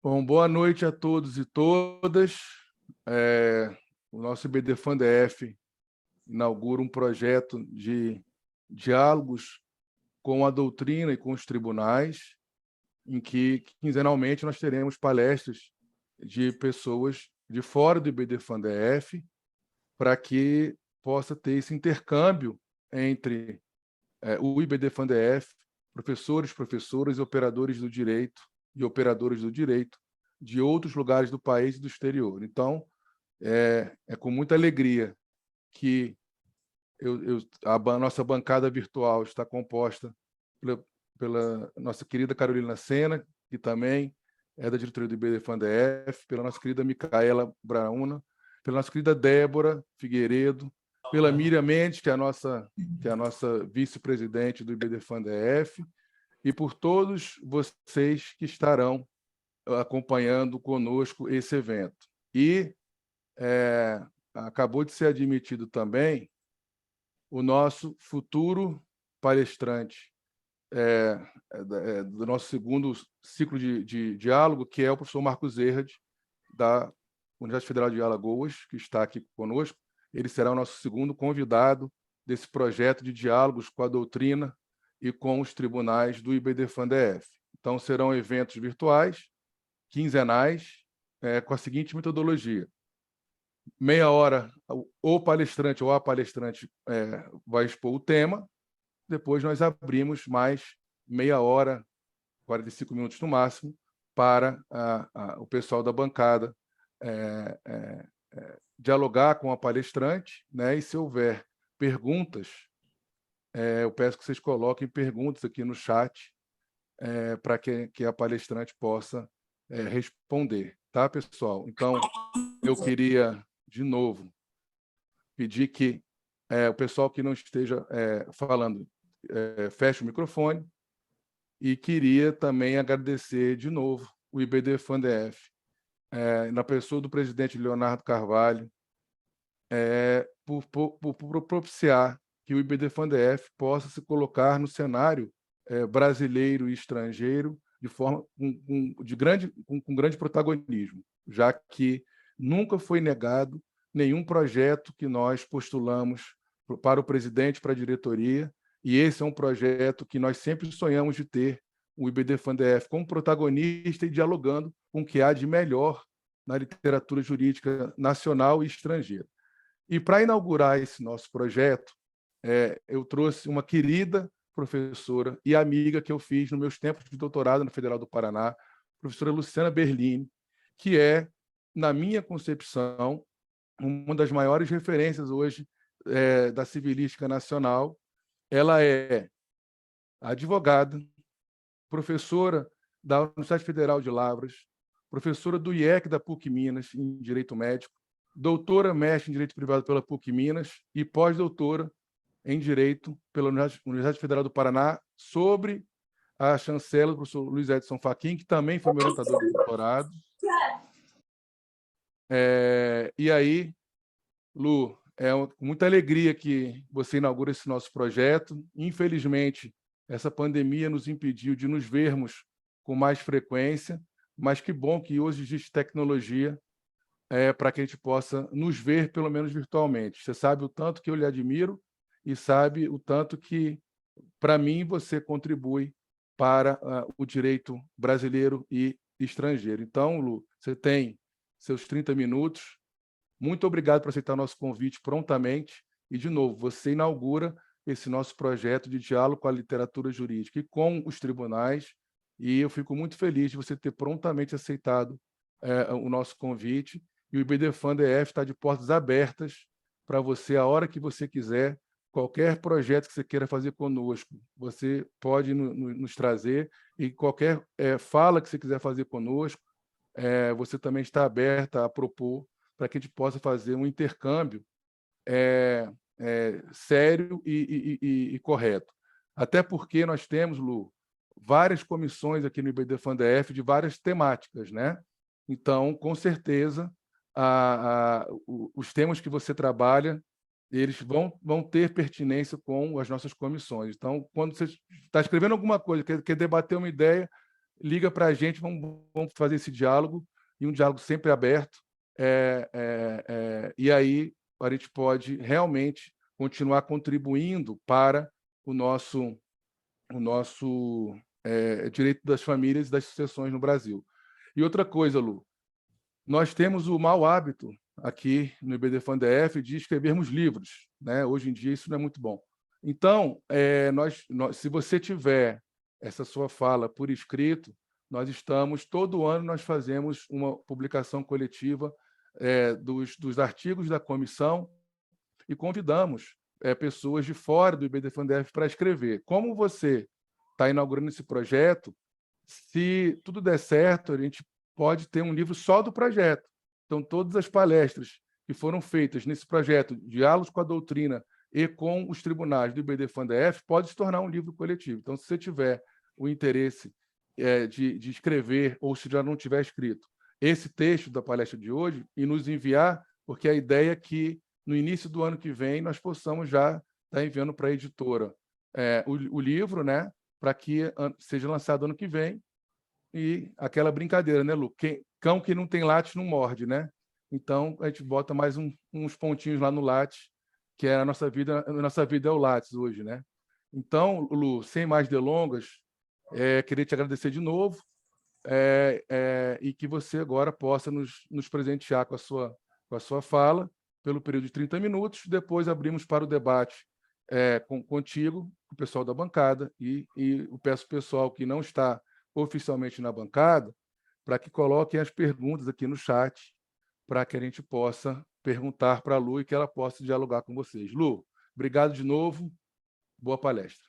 Bom, boa noite a todos e todas. O nosso IBDFAN-DF inaugura um projeto de diálogos com a doutrina e com os tribunais, em que quinzenalmente nós teremos palestras de pessoas de fora do IBDFAN-DF para que possa ter esse intercâmbio entre o IBDFAN-DF, professores, professoras e operadores do direito e operadoras do direito de outros lugares do país e do exterior. Então, é com muita alegria que a nossa bancada virtual está composta pela nossa querida Carolina Sena, que também é da diretoria do IBDFAN-DF, pela nossa querida Micaela Brauna, pela nossa querida Débora Figueiredo, pela Miriam Mendes, que é a nossa vice-presidente do IBDFAN-DF, e por todos vocês que estarão acompanhando conosco esse evento. E acabou de ser admitido também o nosso futuro palestrante do nosso segundo ciclo de diálogo, que é o professor Marcos Erhard, da Universidade Federal de Alagoas, que está aqui conosco. Ele será o nosso segundo convidado desse projeto de diálogos com a doutrina e com os tribunais do IBDFAN-DF. Então, serão eventos virtuais, quinzenais, com a seguinte metodologia: meia hora o palestrante ou a palestrante vai expor o tema, depois nós abrimos mais meia hora, 45 minutos no máximo, para o pessoal da bancada dialogar com a palestrante, né? E se houver perguntas, eu peço que vocês coloquem perguntas aqui no chat para que a palestrante possa responder, tá, pessoal? Então, eu queria, de novo, pedir que o pessoal que não esteja falando feche o microfone, e queria também agradecer de novo o IBDFAN-DF, na pessoa do presidente Leonardo Carvalho, por propiciar que o IBDFAN-DF possa se colocar no cenário brasileiro e estrangeiro de forma com grande protagonismo, já que nunca foi negado nenhum projeto que nós postulamos para o presidente, para a diretoria, e esse é um projeto que nós sempre sonhamos de ter o IBDFAN-DF como protagonista e dialogando com o que há de melhor na literatura jurídica nacional e estrangeira. E para inaugurar esse nosso projeto, eu trouxe uma querida professora e amiga que eu fiz nos meus tempos de doutorado na Federal do Paraná, professora Luciana Berlini, que é, na minha concepção, uma das maiores referências hoje da civilística nacional. Ela é advogada, professora da Universidade Federal de Lavras, professora do IEC da PUC Minas, em Direito Médico, doutora mestre em Direito Privado pela PUC Minas e pós-doutora em Direito pela Universidade Federal do Paraná, sobre a chancela do professor Luiz Edson Fachin, que também foi meu orientador de doutorado. E aí, Lu, com muita alegria que você inaugura esse nosso projeto. Infelizmente, essa pandemia nos impediu de nos vermos com mais frequência, mas que bom que hoje existe tecnologia para que a gente possa nos ver, pelo menos virtualmente. Você sabe o tanto que eu lhe admiro e sabe o tanto que, para mim, você contribui para o direito brasileiro e estrangeiro. Então, Lu, você tem seus 30 minutos. Muito obrigado por aceitar nosso convite prontamente. E, de novo, você inaugura esse nosso projeto de diálogo com a literatura jurídica e com os tribunais. E eu fico muito feliz de você ter prontamente aceitado o nosso convite. E o IBDFAN-DF está de portas abertas para você, a hora que você quiser. Qualquer projeto que você queira fazer conosco, você pode nos trazer. E qualquer fala que você quiser fazer conosco, você também está aberta a propor, para que a gente possa fazer um intercâmbio sério e correto. Até porque nós temos, Lu, várias comissões aqui no IBDFAN-DF de várias temáticas, né? Então, com certeza, os temas que você trabalha, eles vão ter pertinência com as nossas comissões. Então, quando você está escrevendo alguma coisa, quer debater uma ideia, liga para a gente, vamos fazer esse diálogo, e um diálogo sempre aberto, e aí a gente pode realmente continuar contribuindo para o nosso direito das famílias e das sucessões no Brasil. E outra coisa, Lu, nós temos o mau hábito aqui no IBDFAN-DF de escrevermos livros, né? Hoje em dia isso não é muito bom. Então, se você tiver essa sua fala por escrito, todo ano nós fazemos uma publicação coletiva dos artigos da comissão e convidamos pessoas de fora do IBDFAN-DF para escrever. Como você está inaugurando esse projeto, se tudo der certo, a gente pode ter um livro só do projeto. Então, todas as palestras que foram feitas nesse projeto, diálogos com a doutrina e com os tribunais do IBDFAN-DF, pode se tornar um livro coletivo. Então, se você tiver o interesse de escrever, ou se já não tiver escrito, esse texto da palestra de hoje, e nos enviar, porque a ideia é que, no início do ano que vem, nós possamos já estar enviando para a editora o livro, né, para que seja lançado ano que vem. E aquela brincadeira, né, Lu? Cão que não tem latte não morde, né? Então, a gente bota mais uns pontinhos lá no latte, que é a nossa vida é o lattes hoje, né? Então, Lu, sem mais delongas, queria te agradecer de novo, e que você agora possa nos presentear com a sua fala pelo período de 30 minutos. Depois abrimos para o debate contigo, com o pessoal da bancada, e eu peço ao pessoal que não está oficialmente na bancada para que coloquem as perguntas aqui no chat, para que a gente possa perguntar para a Lu e que ela possa dialogar com vocês. Lu, obrigado de novo. Boa palestra.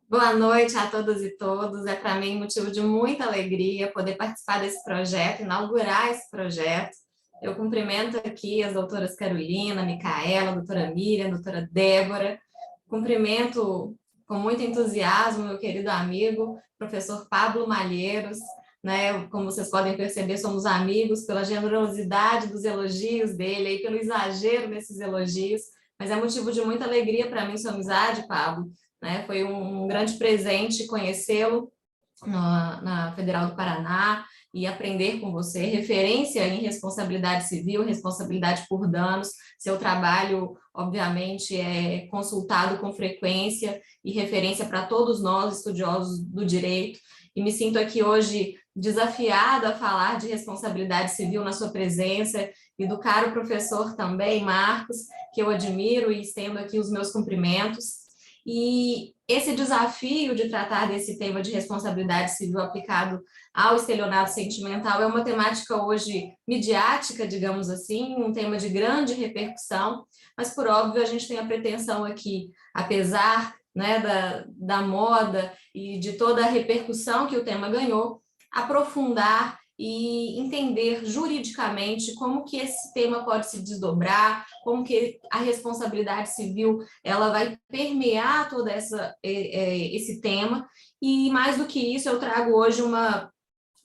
Boa noite a todas e todos. É para mim motivo de muita alegria poder participar desse projeto, inaugurar esse projeto. Eu cumprimento aqui as doutoras Carolina, Micaela, doutora Miriam, doutora Débora. Cumprimento com muito entusiasmo meu querido amigo, professor Pablo Malheiros, né? Como vocês podem perceber, somos amigos pela generosidade dos elogios dele, e pelo exagero nesses elogios, mas é motivo de muita alegria para mim sua amizade, Pablo, né? Foi um grande presente conhecê-lo na Federal do Paraná e aprender com você, referência em responsabilidade civil, responsabilidade por danos. Seu trabalho, obviamente, é consultado com frequência e referência para todos nós, estudiosos do direito, e me sinto aqui hoje desafiada a falar de responsabilidade civil na sua presença, e do caro professor também, Marcos, que eu admiro e estendo aqui os meus cumprimentos. E esse desafio de tratar desse tema de responsabilidade civil aplicado ao estelionato sentimental é uma temática hoje midiática, digamos assim, um tema de grande repercussão, mas por óbvio a gente tem a pretensão aqui, apesar, né, da moda e de toda a repercussão que o tema ganhou, aprofundar e entender juridicamente como que esse tema pode se desdobrar, como que a responsabilidade civil ela vai permear todo esse tema, e mais do que isso, eu trago hoje uma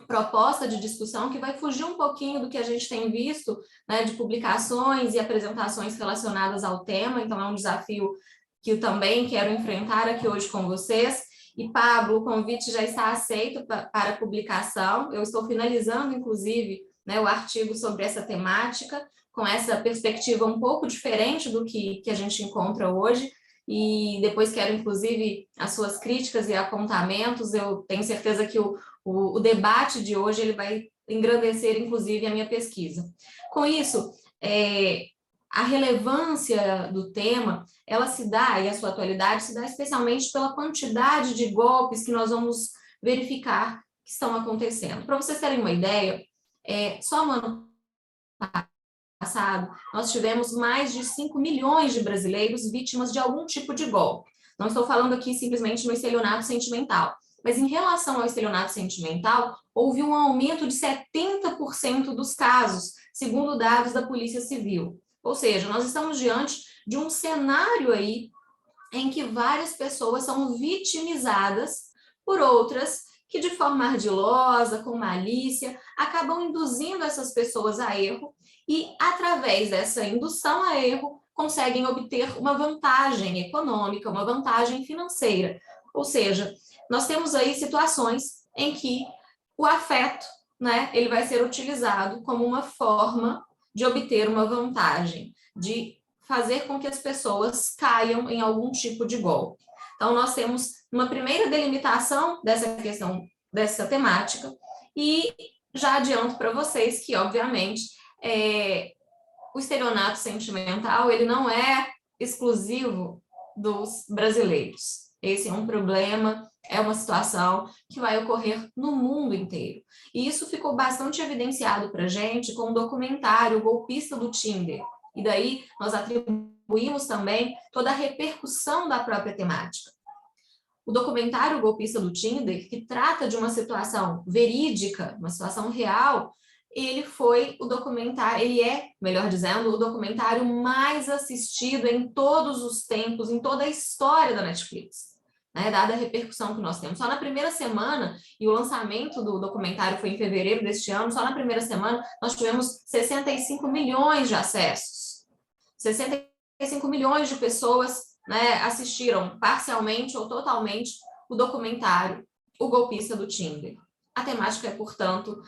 proposta de discussão que vai fugir um pouquinho do que a gente tem visto, né, de publicações e apresentações relacionadas ao tema, então é um desafio que eu também quero enfrentar aqui hoje com vocês. E, Pablo, o convite já está aceito para publicação. Eu estou finalizando, inclusive, né, o artigo sobre essa temática, com essa perspectiva um pouco diferente do que a gente encontra hoje. E depois quero, inclusive, as suas críticas e apontamentos. Eu tenho certeza que o debate de hoje ele vai engrandecer, inclusive, a minha pesquisa. Com isso, a relevância do tema, ela se dá, e a sua atualidade se dá especialmente pela quantidade de golpes que nós vamos verificar que estão acontecendo. Para vocês terem uma ideia, só no ano passado, nós tivemos mais de 5 milhões de brasileiros vítimas de algum tipo de golpe. Não estou falando aqui simplesmente no estelionato sentimental, mas em relação ao estelionato sentimental, houve um aumento de 70% dos casos, segundo dados da Polícia Civil. Ou seja, nós estamos diante de um cenário aí em que várias pessoas são vitimizadas por outras que, de forma ardilosa, com malícia, acabam induzindo essas pessoas a erro e, através dessa indução a erro, conseguem obter uma vantagem econômica, uma vantagem financeira. Ou seja, nós temos aí situações em que o afeto, né, ele vai ser utilizado como uma forma de obter uma vantagem, de fazer com que as pessoas caiam em algum tipo de golpe. Então, nós temos uma primeira delimitação dessa questão, dessa temática, e já adianto para vocês que, obviamente, o estelionato sentimental, ele não é exclusivo dos brasileiros. Esse é um problema, é uma situação que vai ocorrer no mundo inteiro. E isso ficou bastante evidenciado para a gente com o documentário Golpista do Tinder. E daí nós atribuímos também toda a repercussão da própria temática. O documentário Golpista do Tinder, que trata de uma situação verídica, uma situação real, ele foi o documentário, ele é, melhor dizendo, o documentário mais assistido em todos os tempos, em toda a história da Netflix, né, dada a repercussão que nós temos. Só na primeira semana, e o lançamento do documentário foi em fevereiro deste ano, só na primeira semana nós tivemos 65 milhões de acessos. 65 milhões de pessoas, né, assistiram parcialmente ou totalmente o documentário O Golpista do Tinder. A temática é, portanto,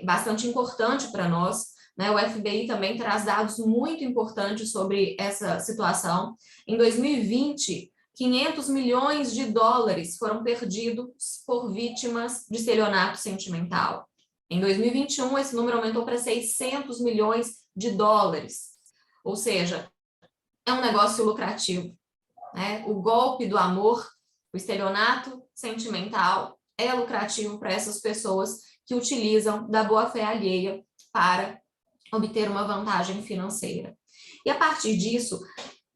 bastante importante para nós, né? O FBI também traz dados muito importantes sobre essa situação. Em 2020, 500 milhões de dólares foram perdidos por vítimas de estelionato sentimental. Em 2021, esse número aumentou para 600 milhões de dólares. Ou seja, é um negócio lucrativo, né? O golpe do amor, o estelionato sentimental é lucrativo para essas pessoas que utilizam da boa-fé alheia para obter uma vantagem financeira. E a partir disso,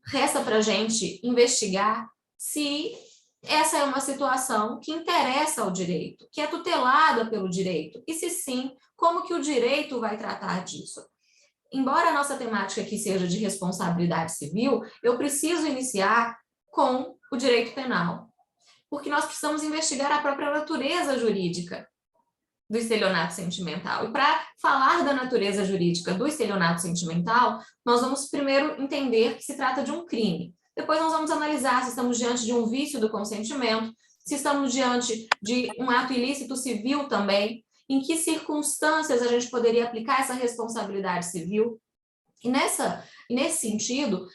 resta para a gente investigar se essa é uma situação que interessa ao direito, que é tutelada pelo direito, e se sim, como que o direito vai tratar disso. Embora a nossa temática aqui seja de responsabilidade civil, eu preciso iniciar com o direito penal, porque nós precisamos investigar a própria natureza jurídica do estelionato sentimental. E para falar da natureza jurídica do estelionato sentimental, nós vamos primeiro entender que se trata de um crime. Depois nós vamos analisar se estamos diante de um vício do consentimento, se estamos diante de um ato ilícito civil também, em que circunstâncias a gente poderia aplicar essa responsabilidade civil. E nesse sentido,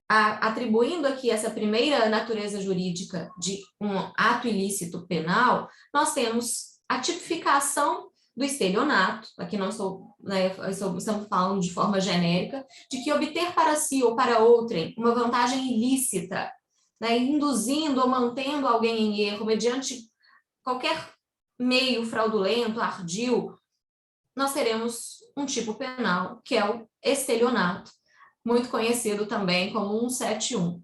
atribuindo aqui essa primeira natureza jurídica de um ato ilícito penal, nós temos a tipificação do estelionato, aqui não estou, né, estamos falando de forma genérica, de que obter para si ou para outrem uma vantagem ilícita, né, induzindo ou mantendo alguém em erro mediante qualquer meio fraudulento, ardil, nós teremos um tipo penal, que é o estelionato, muito conhecido também como 171.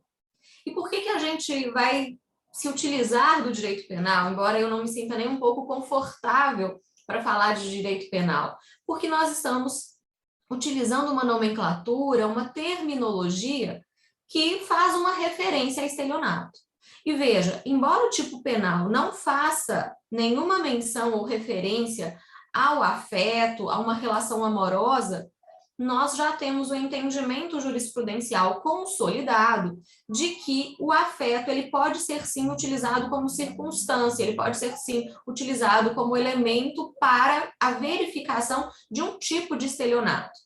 E por que a gente vai se utilizar do direito penal, embora eu não me sinta nem um pouco confortável para falar de direito penal? Porque nós estamos utilizando uma nomenclatura, uma terminologia que faz uma referência a estelionato. E veja, embora o tipo penal não faça nenhuma menção ou referência ao afeto, a uma relação amorosa, nós já temos o entendimento jurisprudencial consolidado de que o afeto ele pode ser sim utilizado como circunstância, ele pode ser sim utilizado como elemento para a verificação de um tipo de estelionato.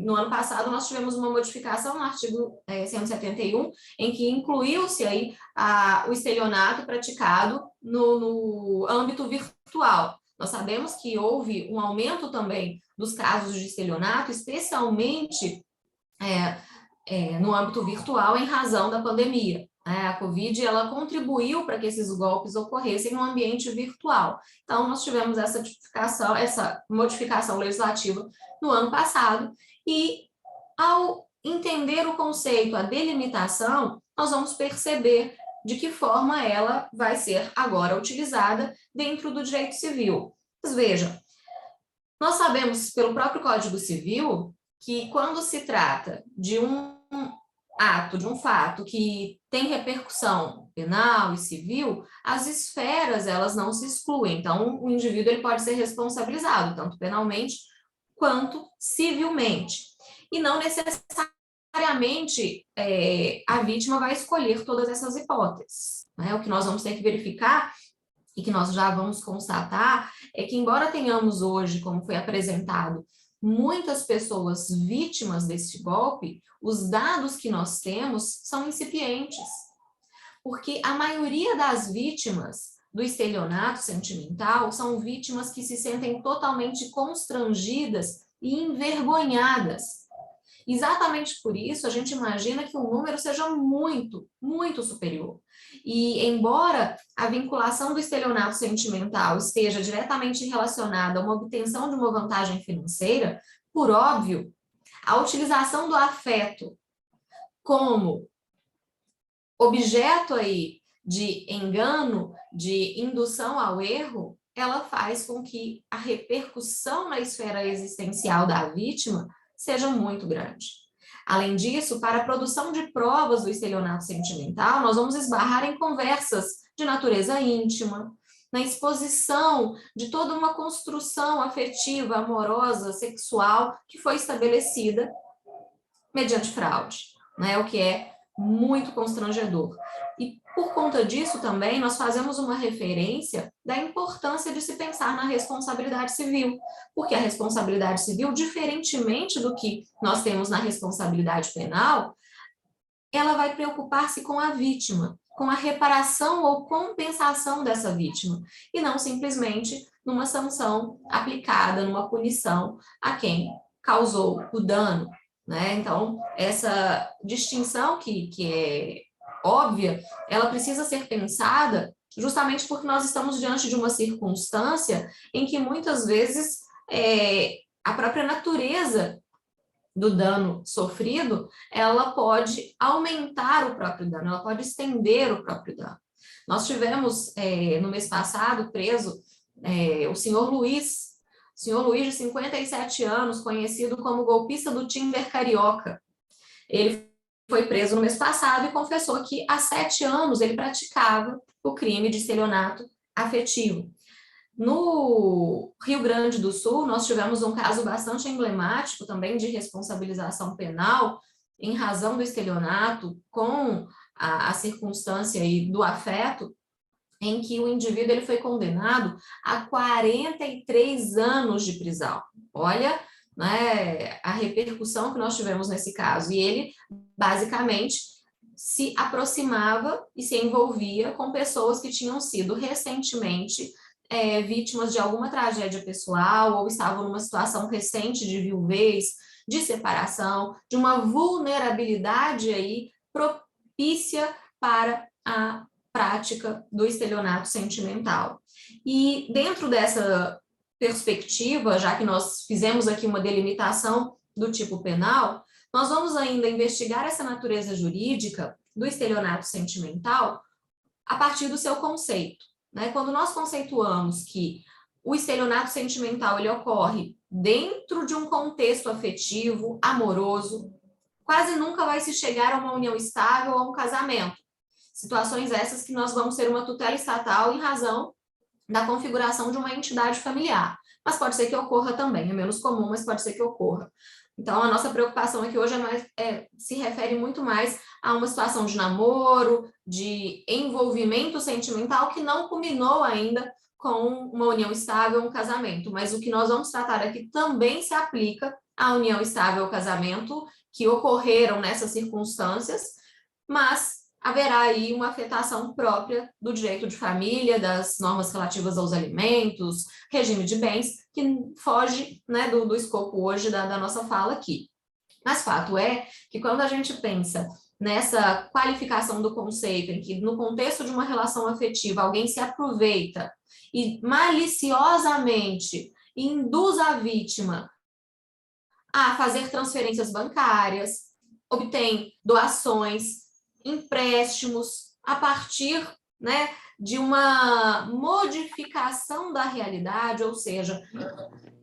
No ano passado, nós tivemos uma modificação no artigo 171, em que incluiu-se aí o estelionato praticado no âmbito virtual. Nós sabemos que houve um aumento também dos casos de estelionato, especialmente no âmbito virtual, em razão da pandemia. A Covid ela contribuiu para que esses golpes ocorressem no ambiente virtual. Então, nós tivemos essa modificação legislativa no ano passado, e ao entender o conceito, a delimitação, nós vamos perceber de que forma ela vai ser agora utilizada dentro do direito civil. Mas vejam, nós sabemos pelo próprio Código Civil que quando se trata de um ato, de um fato que tem repercussão penal e civil, as esferas elas não se excluem. Então, o indivíduo ele pode ser responsabilizado, tanto penalmente quanto civilmente. E não necessariamente a vítima vai escolher todas essas hipóteses. O que nós vamos ter que verificar e que nós já vamos constatar, é que embora tenhamos hoje, como foi apresentado, muitas pessoas vítimas desse golpe, os dados que nós temos são incipientes, porque a maioria das vítimas do estelionato sentimental são vítimas que se sentem totalmente constrangidas e envergonhadas. Exatamente por isso, a gente imagina que o número seja muito, muito superior. E, embora a vinculação do estelionato sentimental esteja diretamente relacionada a uma obtenção de uma vantagem financeira, por óbvio, a utilização do afeto como objeto aí de engano, de indução ao erro, ela faz com que a repercussão na esfera existencial da vítima seja muito grande. Além disso, para a produção de provas do estelionato sentimental, nós vamos esbarrar em conversas de natureza íntima, na exposição de toda uma construção afetiva, amorosa, sexual, que foi estabelecida mediante fraude, né? O que é muito constrangedor. E por conta disso também nós fazemos uma referência da importância de se pensar na responsabilidade civil, porque a responsabilidade civil, diferentemente do que nós temos na responsabilidade penal, ela vai preocupar-se com a vítima, com a reparação ou compensação dessa vítima, e não simplesmente numa sanção aplicada, numa punição a quem causou o dano, né? Então, essa distinção que é óbvia, ela precisa ser pensada justamente porque nós estamos diante de uma circunstância em que muitas vezes a própria natureza do dano sofrido, ela pode aumentar o próprio dano, ela pode estender o próprio dano. Nós tivemos, no mês passado, preso o senhor Luiz de 57 anos, conhecido como golpista do Tinder carioca. Ele foi preso no mês passado e confessou que há 7 anos ele praticava o crime de estelionato afetivo. No Rio Grande do Sul, nós tivemos um caso bastante emblemático também de responsabilização penal em razão do estelionato, com a circunstância aí do afeto, em que o indivíduo ele foi condenado a 43 anos de prisão. Olha, né, a repercussão que nós tivemos nesse caso. E ele, basicamente, se aproximava e se envolvia com pessoas que tinham sido recentemente vítimas de alguma tragédia pessoal ou estavam numa situação recente de viuvez, de separação, de uma vulnerabilidade aí propícia para a prática do estelionato sentimental. E dentro dessa perspectiva, já que nós fizemos aqui uma delimitação do tipo penal, nós vamos ainda investigar essa natureza jurídica do estelionato sentimental a partir do seu conceito, né? Quando nós conceituamos que o estelionato sentimental ele ocorre dentro de um contexto afetivo, amoroso, quase nunca vai se chegar a uma união estável ou a um casamento. Situações essas que nós vamos ter uma tutela estatal em razão da configuração de uma entidade familiar. Mas pode ser que ocorra também, é menos comum, mas pode ser que ocorra. Então, a nossa preocupação aqui hoje se refere muito mais a uma situação de namoro, de envolvimento sentimental que não culminou ainda com uma união estável, um casamento. Mas o que nós vamos tratar aqui também se aplica à união estável, ao casamento, que ocorreram nessas circunstâncias, mas haverá aí uma afetação própria do direito de família, das normas relativas aos alimentos, regime de bens, que foge, né, do escopo hoje da nossa fala aqui. Mas fato é que quando a gente pensa nessa qualificação do conceito, em que no contexto de uma relação afetiva alguém se aproveita e maliciosamente induz a vítima a fazer transferências bancárias, obtém doações, empréstimos a partir, né, de uma modificação da realidade, ou seja,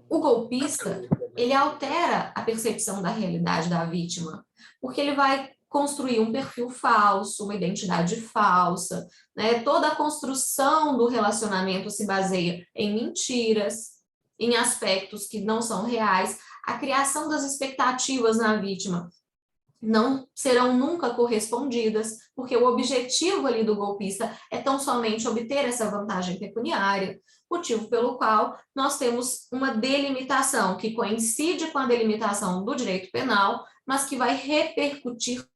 o golpista, ele altera a percepção da realidade da vítima, porque ele vai construir um perfil falso, uma identidade falsa, né? Toda a construção do relacionamento se baseia em mentiras, em aspectos que não são reais, a criação das expectativas na vítima não serão nunca correspondidas, porque o objetivo ali do golpista é tão somente obter essa vantagem pecuniária, motivo pelo qual nós temos uma delimitação que coincide com a delimitação do direito penal, mas que vai repercutir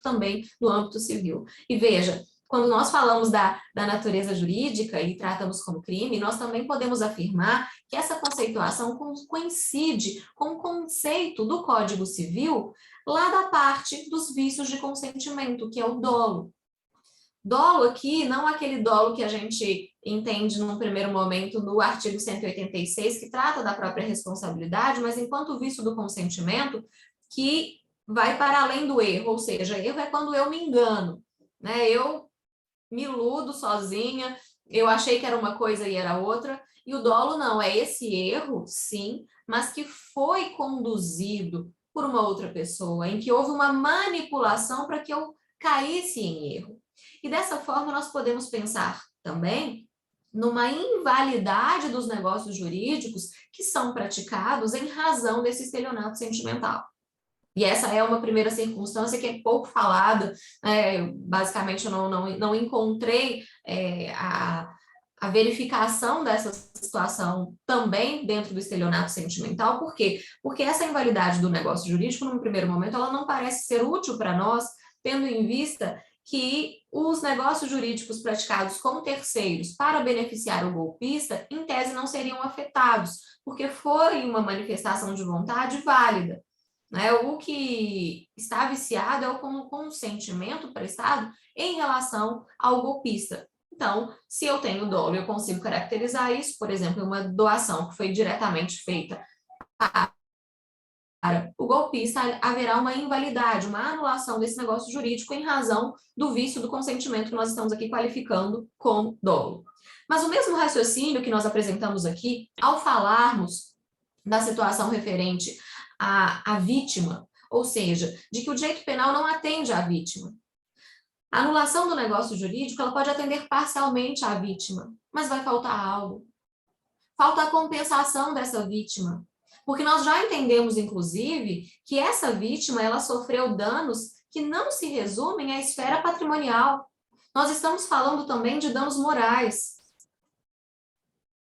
também no âmbito civil. E veja, quando nós falamos da natureza jurídica e tratamos como crime, nós também podemos afirmar que essa conceituação coincide com o conceito do Código Civil lá da parte dos vícios de consentimento, que é o dolo. Dolo aqui, não aquele dolo que a gente entende num primeiro momento no artigo 186, que trata da própria responsabilidade, mas enquanto vício do consentimento, que vai para além do erro, ou seja, erro é quando eu me engano, né? Eu me iludo sozinha, eu achei que era uma coisa e era outra, e o dolo não, é esse erro, sim, mas que foi conduzido por uma outra pessoa, em que houve uma manipulação para que eu caísse em erro. E dessa forma nós podemos pensar também numa invalidade dos negócios jurídicos que são praticados em razão desse estelionato sentimental. E essa é uma primeira circunstância que é pouco falada, basicamente eu não encontrei a verificação dessa situação também dentro do estelionato sentimental. Por quê? Porque essa invalidade do negócio jurídico, num primeiro momento, ela não parece ser útil para nós, tendo em vista que os negócios jurídicos praticados com terceiros para beneficiar o golpista, em tese, não seriam afetados, porque foi uma manifestação de vontade válida. Né? O que está viciado é o consentimento prestado em relação ao golpista. Então, se eu tenho dolo, eu consigo caracterizar isso, por exemplo, uma doação que foi diretamente feita para o golpista, haverá uma invalidade, uma anulação desse negócio jurídico em razão do vício do consentimento que nós estamos aqui qualificando como dolo. Mas o mesmo raciocínio que nós apresentamos aqui, ao falarmos da situação referente à vítima, ou seja, de que o direito penal não atende à vítima. A anulação do negócio jurídico, ela pode atender parcialmente à vítima, mas vai faltar algo. Falta a compensação dessa vítima, porque nós já entendemos, inclusive, que essa vítima, ela sofreu danos que não se resumem à esfera patrimonial. Nós estamos falando também de danos morais,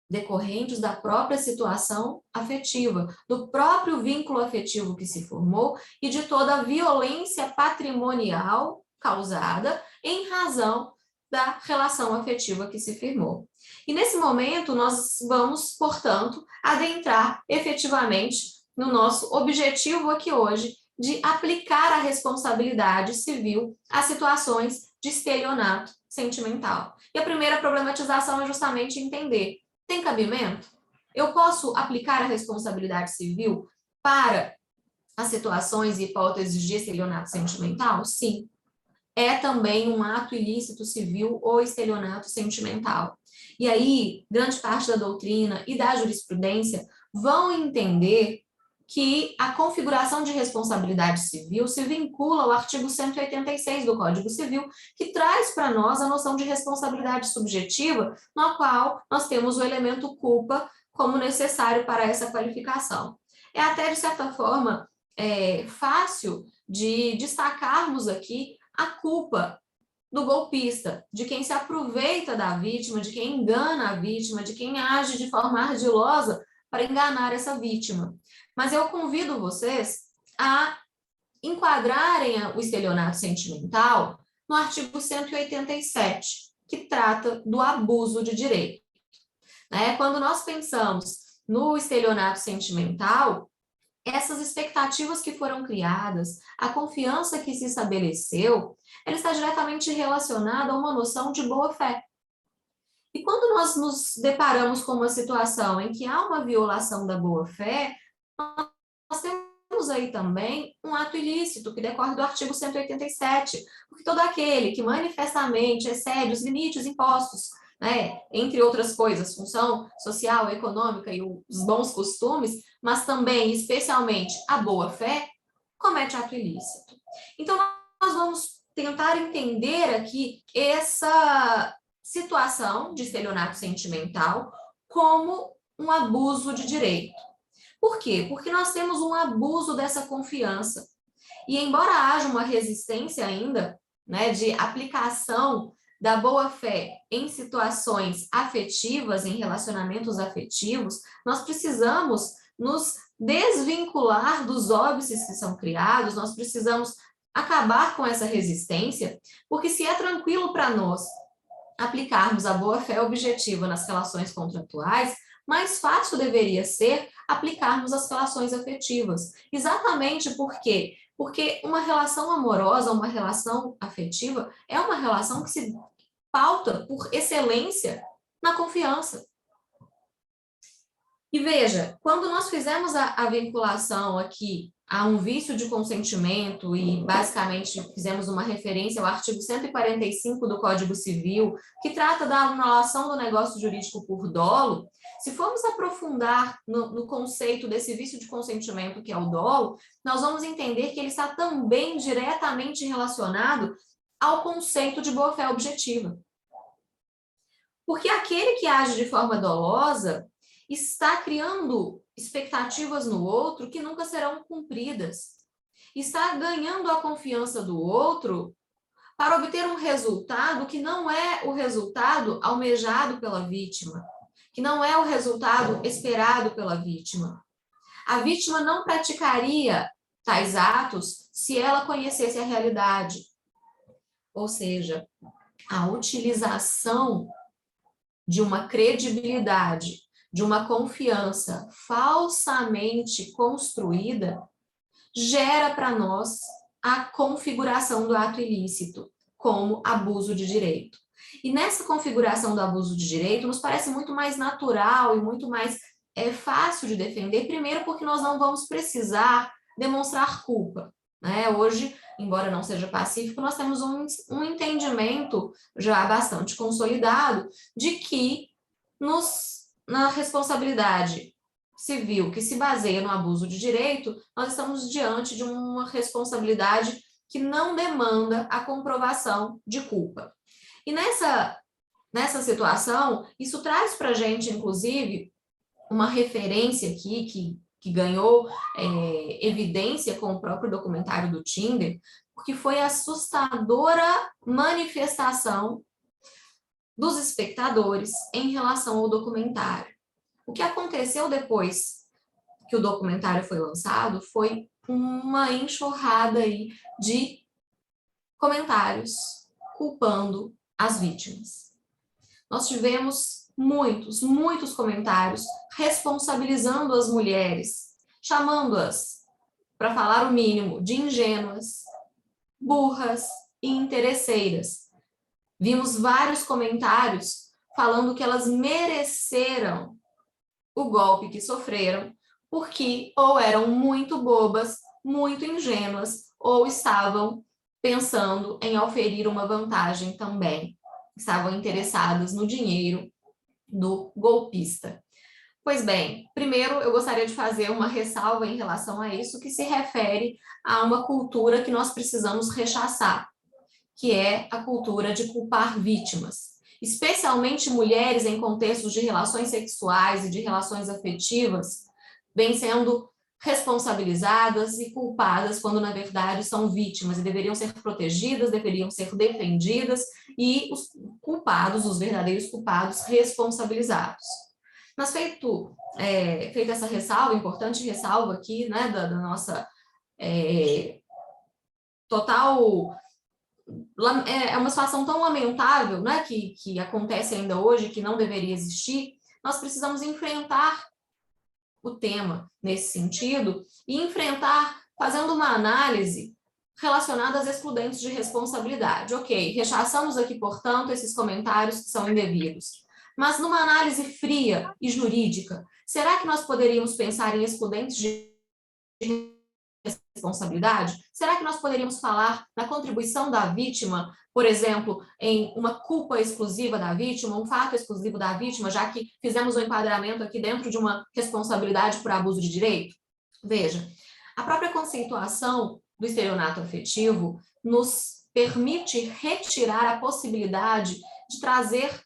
decorrentes da própria situação afetiva, do próprio vínculo afetivo que se formou e de toda a violência patrimonial causada em razão da relação afetiva que se firmou. E nesse momento nós vamos, portanto, adentrar efetivamente no nosso objetivo aqui hoje de aplicar a responsabilidade civil a situações de estelionato sentimental. E a primeira problematização é justamente entender: tem cabimento? Eu posso aplicar a responsabilidade civil para as situações e hipóteses de estelionato sentimental? Sim. É também um ato ilícito civil ou estelionato sentimental. E aí, grande parte da doutrina e da jurisprudência vão entender que a configuração de responsabilidade civil se vincula ao artigo 186 do Código Civil, que traz para nós a noção de responsabilidade subjetiva, na qual nós temos o elemento culpa como necessário para essa qualificação. É até, de certa forma, fácil de destacarmos aqui a culpa do golpista, de quem se aproveita da vítima, de quem engana a vítima, de quem age de forma ardilosa para enganar essa vítima. Mas eu convido vocês a enquadrarem o estelionato sentimental no artigo 187, que trata do abuso de direito. Quando nós pensamos no estelionato sentimental, essas expectativas que foram criadas, a confiança que se estabeleceu, ela está diretamente relacionada a uma noção de boa-fé. E quando nós nos deparamos com uma situação em que há uma violação da boa-fé, nós temos aí também um ato ilícito que decorre do artigo 187, porque todo aquele que manifestamente excede os limites impostos, entre outras coisas, função social, econômica e os bons costumes, mas também, especialmente, a boa-fé, comete ato ilícito. Então, nós vamos tentar entender aqui essa situação de estelionato sentimental como um abuso de direito. Por quê? Porque nós temos um abuso dessa confiança. E embora haja uma resistência ainda, né, de aplicação da boa-fé em situações afetivas, em relacionamentos afetivos, nós precisamos nos desvincular dos óbices que são criados, nós precisamos acabar com essa resistência, porque se é tranquilo para nós aplicarmos a boa-fé objetiva nas relações contratuais, mais fácil deveria ser aplicarmos as relações afetivas. Exatamente porque uma relação amorosa, uma relação afetiva, é uma relação que se pauta por excelência na confiança. E veja, quando nós fizemos a vinculação aqui a um vício de consentimento e basicamente fizemos uma referência ao artigo 145 do Código Civil, que trata da anulação do negócio jurídico por dolo, se formos aprofundar no conceito desse vício de consentimento que é o dolo, nós vamos entender que ele está também diretamente relacionado ao conceito de boa-fé objetiva. Porque aquele que age de forma dolosa está criando expectativas no outro que nunca serão cumpridas. Está ganhando a confiança do outro para obter um resultado que não é o resultado almejado pela vítima, que não é o resultado esperado pela vítima. A vítima não praticaria tais atos se ela conhecesse a realidade. Ou seja, a utilização de uma credibilidade, de uma confiança falsamente construída, gera para nós a configuração do ato ilícito como abuso de direito. E nessa configuração do abuso de direito, nos parece muito mais natural e muito mais fácil de defender, primeiro porque nós não vamos precisar demonstrar culpa, né? Hoje, embora não seja pacífico, nós temos um entendimento já bastante consolidado de que na responsabilidade civil que se baseia no abuso de direito, nós estamos diante de uma responsabilidade que não demanda a comprovação de culpa. E nessa situação, isso traz para a gente, inclusive, uma referência aqui que ganhou evidência com o próprio documentário do Tinder, porque foi a assustadora manifestação dos espectadores em relação ao documentário. O que aconteceu depois que o documentário foi lançado foi uma enxurrada aí de comentários culpando as vítimas. Nós tivemos muitos comentários responsabilizando as mulheres, chamando-as, para falar o mínimo, de ingênuas, burras e interesseiras. Vimos vários comentários falando que elas mereceram o golpe que sofreram, porque ou eram muito bobas, muito ingênuas, ou estavam pensando em oferir uma vantagem também. Estavam interessadas no dinheiro do golpista. Pois bem, primeiro eu gostaria de fazer uma ressalva em relação a isso, que se refere a uma cultura que nós precisamos rechaçar, que é a cultura de culpar vítimas, especialmente mulheres em contextos de relações sexuais e de relações afetivas, vêm sendo responsabilizadas e culpadas quando, na verdade, são vítimas e deveriam ser protegidas, deveriam ser defendidas e os culpados, os verdadeiros culpados, responsabilizados. Mas feita essa ressalva, importante ressalva aqui, né, da nossa total... É uma situação tão lamentável, né, que acontece ainda hoje, que não deveria existir, nós precisamos enfrentar o tema nesse sentido e enfrentar fazendo uma análise relacionada às excludentes de responsabilidade. Ok, rechaçamos aqui, portanto, esses comentários que são indevidos. Mas numa análise fria e jurídica, será que nós poderíamos pensar em excludentes de responsabilidade? Será que nós poderíamos falar na contribuição da vítima, por exemplo, em uma culpa exclusiva da vítima, um fato exclusivo da vítima, já que fizemos o enquadramento aqui dentro de uma responsabilidade por abuso de direito? Veja, a própria conceituação do estelionato afetivo nos permite retirar a possibilidade de trazer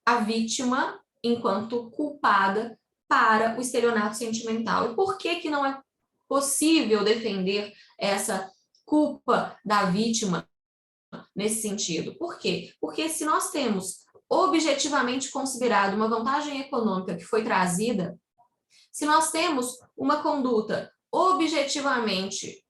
a vítima enquanto culpada para o estelionato sentimental. E por que não é possível defender essa culpa da vítima nesse sentido. Por quê? Porque se nós temos objetivamente considerado uma vantagem econômica que foi trazida, se nós temos uma conduta objetivamente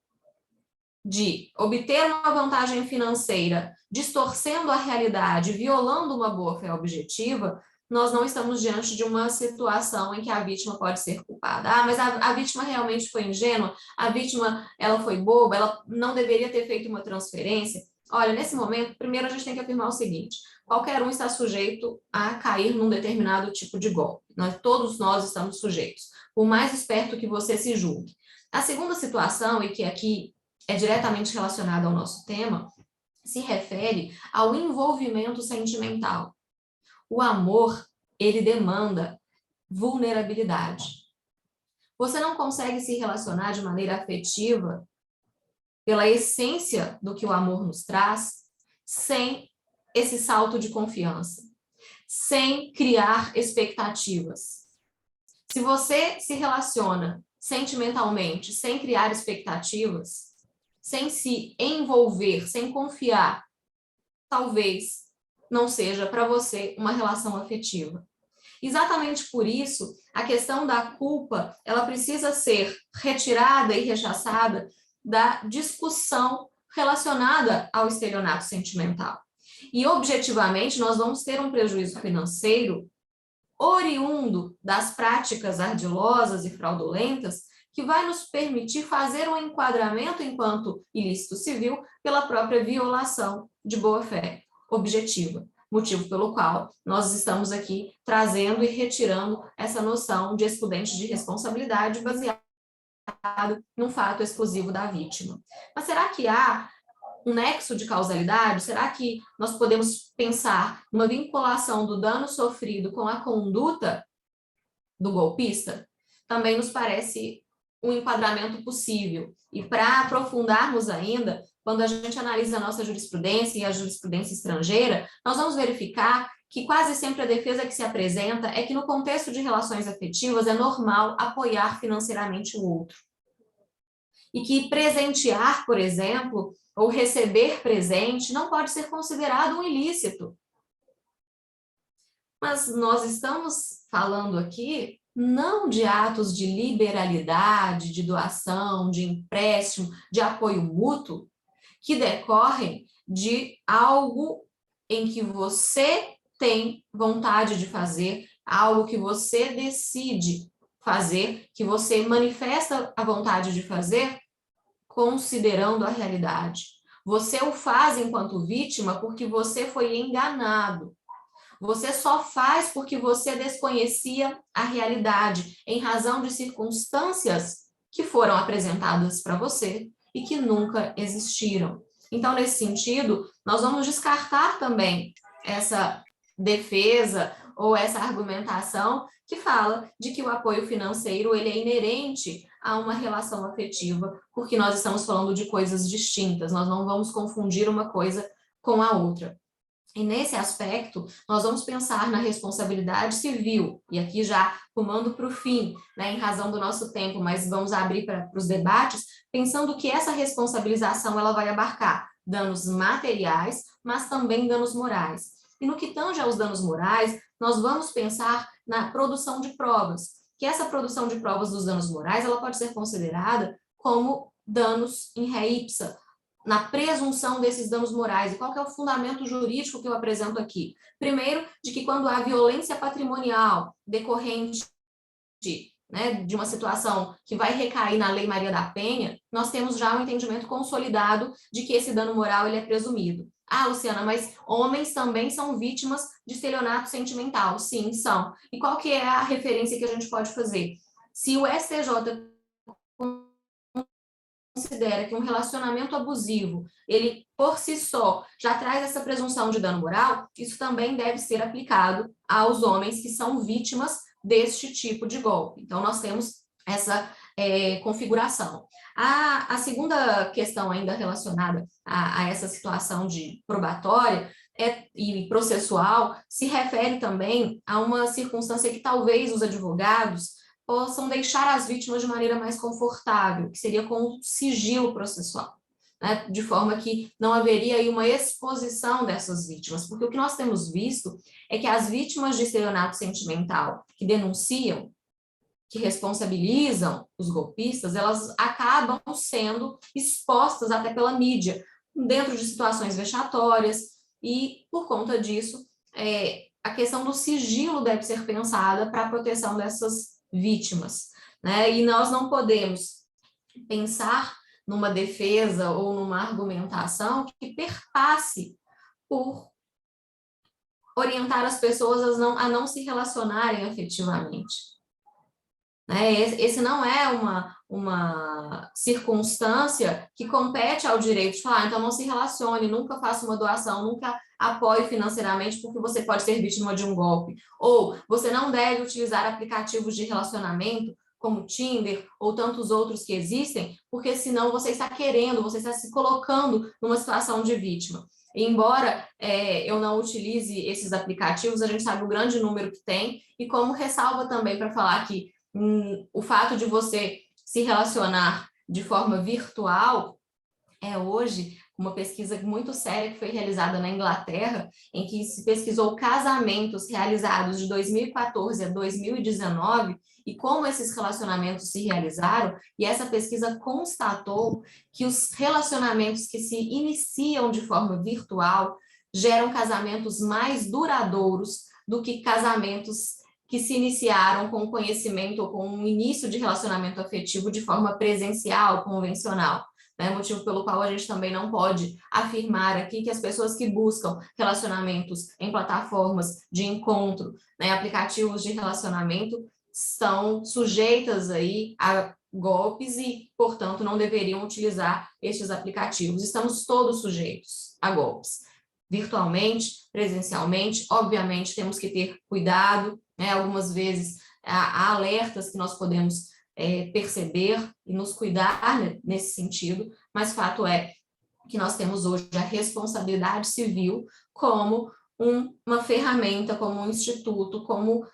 de obter uma vantagem financeira, distorcendo a realidade, violando uma boa-fé objetiva, nós não estamos diante de uma situação em que a vítima pode ser culpada. Ah, mas a vítima realmente foi ingênua, a vítima ela foi boba, ela não deveria ter feito uma transferência. Olha, nesse momento, primeiro a gente tem que afirmar o seguinte: qualquer um está sujeito a cair num determinado tipo de golpe. Todos nós estamos sujeitos, por mais esperto que você se julgue. A segunda situação, e que aqui é diretamente relacionada ao nosso tema, se refere ao envolvimento sentimental. O amor, ele demanda vulnerabilidade. Você não consegue se relacionar de maneira afetiva, pela essência do que o amor nos traz, sem esse salto de confiança, sem criar expectativas. Se você se relaciona sentimentalmente, sem criar expectativas, sem se envolver, sem confiar, talvez não seja para você uma relação afetiva. Exatamente por isso, a questão da culpa, ela precisa ser retirada e rechaçada da discussão relacionada ao estelionato sentimental. E, objetivamente, nós vamos ter um prejuízo financeiro oriundo das práticas ardilosas e fraudulentas que vai nos permitir fazer um enquadramento enquanto ilícito civil pela própria violação de boa-fé objetiva, motivo pelo qual nós estamos aqui trazendo e retirando essa noção de excludente de responsabilidade baseada num fato exclusivo da vítima. Mas será que há um nexo de causalidade? Será que nós podemos pensar numa vinculação do dano sofrido com a conduta do golpista? Também nos parece um enquadramento possível. E para aprofundarmos ainda, quando a gente analisa a nossa jurisprudência e a jurisprudência estrangeira, nós vamos verificar que quase sempre a defesa que se apresenta é que no contexto de relações afetivas é normal apoiar financeiramente o outro. E que presentear, por exemplo, ou receber presente não pode ser considerado um ilícito. Mas nós estamos falando aqui não de atos de liberalidade, de doação, de empréstimo, de apoio mútuo, que decorrem de algo em que você tem vontade de fazer, algo que você decide fazer, que você manifesta a vontade de fazer, considerando a realidade. Você o faz enquanto vítima porque você foi enganado. Você só faz porque você desconhecia a realidade em razão de circunstâncias que foram apresentadas para você e que nunca existiram. Então, nesse sentido, nós vamos descartar também essa defesa ou essa argumentação que fala de que o apoio financeiro ele é inerente a uma relação afetiva, porque nós estamos falando de coisas distintas, nós não vamos confundir uma coisa com a outra. E nesse aspecto, nós vamos pensar na responsabilidade civil, e aqui já rumando para o fim, né, em razão do nosso tempo, mas vamos abrir para os debates, pensando que essa responsabilização ela vai abarcar danos materiais, mas também danos morais. E no que tange aos danos morais, nós vamos pensar na produção de provas, que essa produção de provas dos danos morais ela pode ser considerada como danos in re ipsa, na presunção desses danos morais. E qual que é o fundamento jurídico que eu apresento aqui? Primeiro, de que quando há violência patrimonial decorrente de uma situação que vai recair na Lei Maria da Penha, nós temos já um entendimento consolidado de que esse dano moral ele é presumido. Ah, Luciana, mas homens também são vítimas de estelionato sentimental. Sim, são. E qual que é a referência que a gente pode fazer? Se o STJ considera que um relacionamento abusivo, ele por si só já traz essa presunção de dano moral, isso também deve ser aplicado aos homens que são vítimas deste tipo de golpe. Então, nós temos essa configuração. A segunda questão ainda relacionada a essa situação de probatória e processual se refere também a uma circunstância que talvez os advogados possam deixar as vítimas de maneira mais confortável, que seria com o sigilo processual, né? De forma que não haveria aí uma exposição dessas vítimas, porque o que nós temos visto é que as vítimas de estelionato sentimental que denunciam, que responsabilizam os golpistas, elas acabam sendo expostas até pela mídia, dentro de situações vexatórias, e, por conta disso, a questão do sigilo deve ser pensada para a proteção dessas vítimas, né? E nós não podemos pensar numa defesa ou numa argumentação que perpasse por orientar as pessoas a não se relacionarem afetivamente. Esse não é uma circunstância que compete ao direito de falar, então não se relacione, nunca faça uma doação, nunca apoie financeiramente porque você pode ser vítima de um golpe. Ou você não deve utilizar aplicativos de relacionamento como Tinder ou tantos outros que existem, porque senão você está se colocando numa situação de vítima. E embora eu não utilize esses aplicativos, a gente sabe o grande número que tem, e como ressalva também para falar que o fato de você se relacionar de forma virtual hoje uma pesquisa muito séria que foi realizada na Inglaterra, em que se pesquisou casamentos realizados de 2014 a 2019 e como esses relacionamentos se realizaram, e essa pesquisa constatou que os relacionamentos que se iniciam de forma virtual geram casamentos mais duradouros do que casamentos que se iniciaram com conhecimento ou com um início de relacionamento afetivo de forma presencial, convencional. Motivo pelo qual a gente também não pode afirmar aqui que as pessoas que buscam relacionamentos em plataformas de encontro, aplicativos de relacionamento, estão sujeitas aí a golpes e, portanto, não deveriam utilizar estes aplicativos. Estamos todos sujeitos a golpes, virtualmente, presencialmente. Obviamente, temos que ter cuidado, algumas vezes há alertas que nós podemos perceber e nos cuidar nesse sentido, mas fato é que nós temos hoje a responsabilidade civil como uma ferramenta, como um instituto, como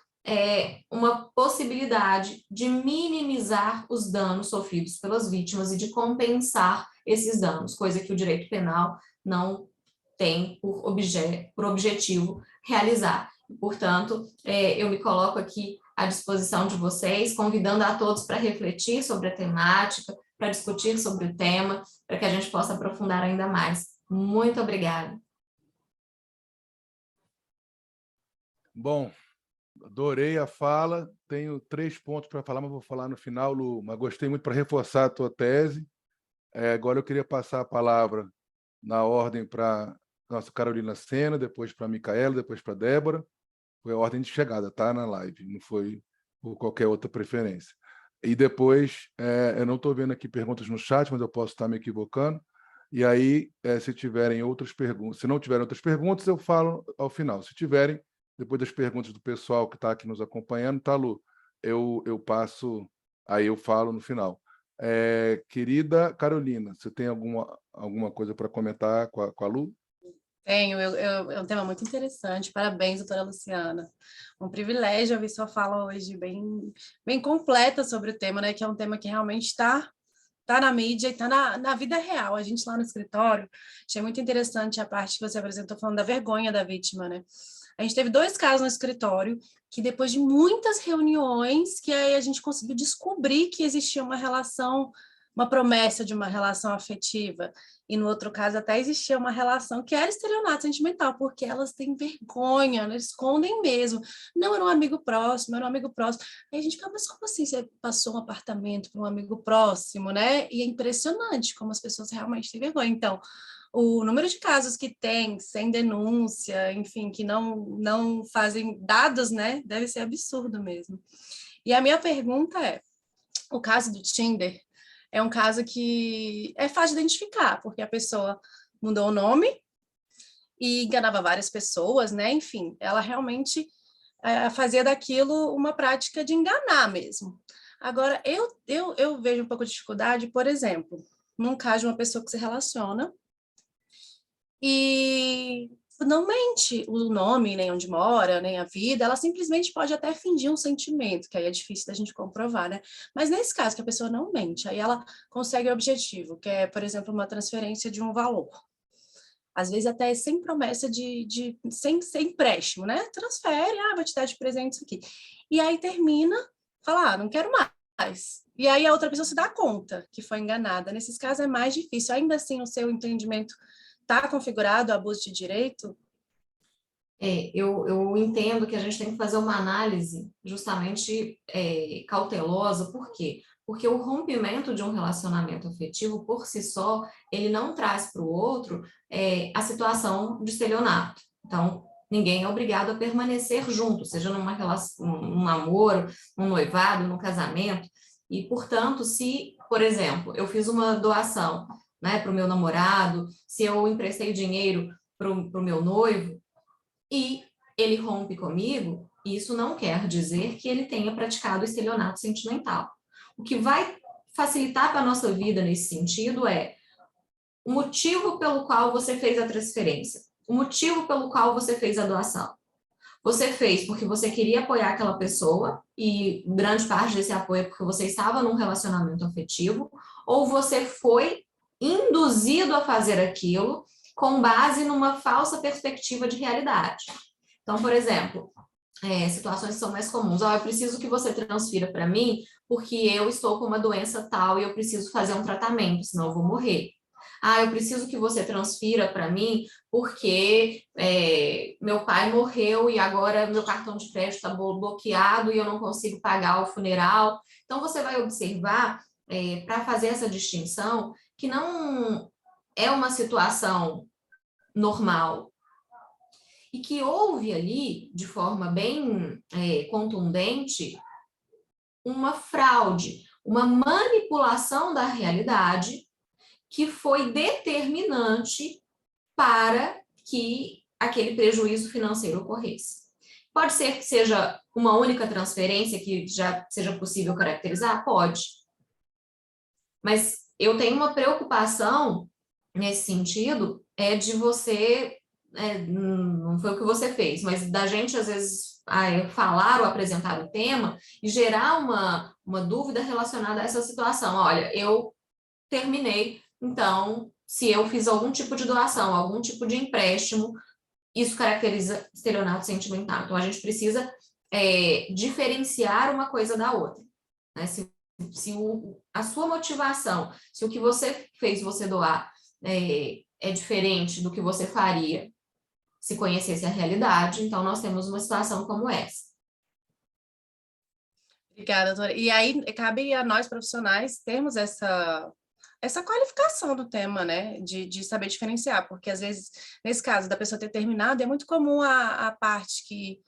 uma possibilidade de minimizar os danos sofridos pelas vítimas e de compensar esses danos, coisa que o direito penal não tem por objetivo realizar. Portanto, eu me coloco aqui à disposição de vocês, convidando a todos para refletir sobre a temática, para discutir sobre o tema, para que a gente possa aprofundar ainda mais. Muito obrigada. Bom, adorei a fala. Tenho 3 pontos para falar, mas vou falar no final, Lu. Mas gostei muito para reforçar a tua tese. Agora eu queria passar a palavra na ordem para nossa Carolina Sena, depois para a Micaela, depois para a Débora. Foi a ordem de chegada, tá? Na live, não foi por qualquer outra preferência. E depois, eu não estou vendo aqui perguntas no chat, mas eu posso estar me equivocando. E aí, se tiverem outras perguntas, se não tiverem outras perguntas, eu falo ao final. Se tiverem, depois das perguntas do pessoal que está aqui nos acompanhando, tá, Lu? Eu passo, aí eu falo no final. Querida Carolina, você tem alguma coisa para comentar com a Lu? Tenho, é um tema muito interessante. Parabéns, doutora Luciana. Um privilégio ouvir sua fala hoje, bem completa sobre o tema, né? Que é um tema que realmente está na mídia e está na vida real. A gente lá no escritório, achei muito interessante a parte que você apresentou falando da vergonha da vítima, né? A gente teve 2 casos no escritório que depois de muitas reuniões, que aí a gente conseguiu descobrir que existia uma relação, uma promessa de uma relação afetiva. E no outro caso até existia uma relação que era estelionato sentimental, porque elas têm vergonha, elas escondem mesmo. Não, era um amigo próximo, era um amigo próximo. Aí a gente fala, mas como assim você passou um apartamento para um amigo próximo, né? E é impressionante como as pessoas realmente têm vergonha. Então, o número de casos que tem sem denúncia, enfim, que não fazem dados, né? Deve ser absurdo mesmo. E a minha pergunta é, o caso do Tinder é um caso que é fácil de identificar, porque a pessoa mudou o nome e enganava várias pessoas, né? Enfim, ela realmente fazia daquilo uma prática de enganar mesmo. Agora, eu vejo um pouco de dificuldade, por exemplo, num caso de uma pessoa que se relaciona e não mente o nome, nem onde mora, nem a vida, ela simplesmente pode até fingir um sentimento, que aí é difícil da gente comprovar, né? Mas nesse caso, que a pessoa não mente, aí ela consegue o objetivo, que é, por exemplo, uma transferência de um valor. Às vezes até sem promessa sem empréstimo, né? Transfere, vou te dar de presente isso aqui. E aí termina, fala, não quero mais. E aí a outra pessoa se dá conta que foi enganada. Nesses casos é mais difícil. Ainda assim, o seu entendimento está configurado abuso de direito? Eu entendo que a gente tem que fazer uma análise justamente cautelosa. Por quê? Porque o rompimento de um relacionamento afetivo, por si só, ele não traz para o outro a situação de estelionato. Então, ninguém é obrigado a permanecer junto, seja numa relação, num namoro, num noivado, num casamento. E, portanto, se, por exemplo, eu fiz uma doação, né, para o meu namorado, se eu emprestei dinheiro para o meu noivo, e ele rompe comigo, isso não quer dizer que ele tenha praticado estelionato sentimental. O que vai facilitar para a nossa vida nesse sentido é o motivo pelo qual você fez a transferência, o motivo pelo qual você fez a doação. Você fez porque você queria apoiar aquela pessoa, e grande parte desse apoio é porque você estava num relacionamento afetivo, ou você foi induzido a fazer aquilo com base numa falsa perspectiva de realidade. Então, por exemplo, situações que são mais comuns. Eu preciso que você transfira para mim porque eu estou com uma doença tal e eu preciso fazer um tratamento, senão eu vou morrer. Eu preciso que você transfira para mim porque meu pai morreu e agora meu cartão de crédito está bloqueado e eu não consigo pagar o funeral. Então, você vai observar, para fazer essa distinção, que não é uma situação normal e que houve ali, de forma bem contundente, uma fraude, uma manipulação da realidade que foi determinante para que aquele prejuízo financeiro ocorresse. Pode ser que seja uma única transferência que já seja possível caracterizar? Pode. Mas eu tenho uma preocupação nesse sentido, de você, não foi o que você fez, mas da gente, às vezes, falar ou apresentar o tema e gerar uma dúvida relacionada a essa situação. Olha, eu terminei, então, se eu fiz algum tipo de doação, algum tipo de empréstimo, isso caracteriza estelionato sentimental. Então, a gente precisa diferenciar uma coisa da outra, né? Se a sua motivação, se o que você fez você doar é diferente do que você faria se conhecesse a realidade, então nós temos uma situação como essa. Obrigada, doutora. E aí, cabe a nós profissionais termos essa qualificação do tema, né, de saber diferenciar, porque às vezes, nesse caso da pessoa ter terminado, é muito comum a parte que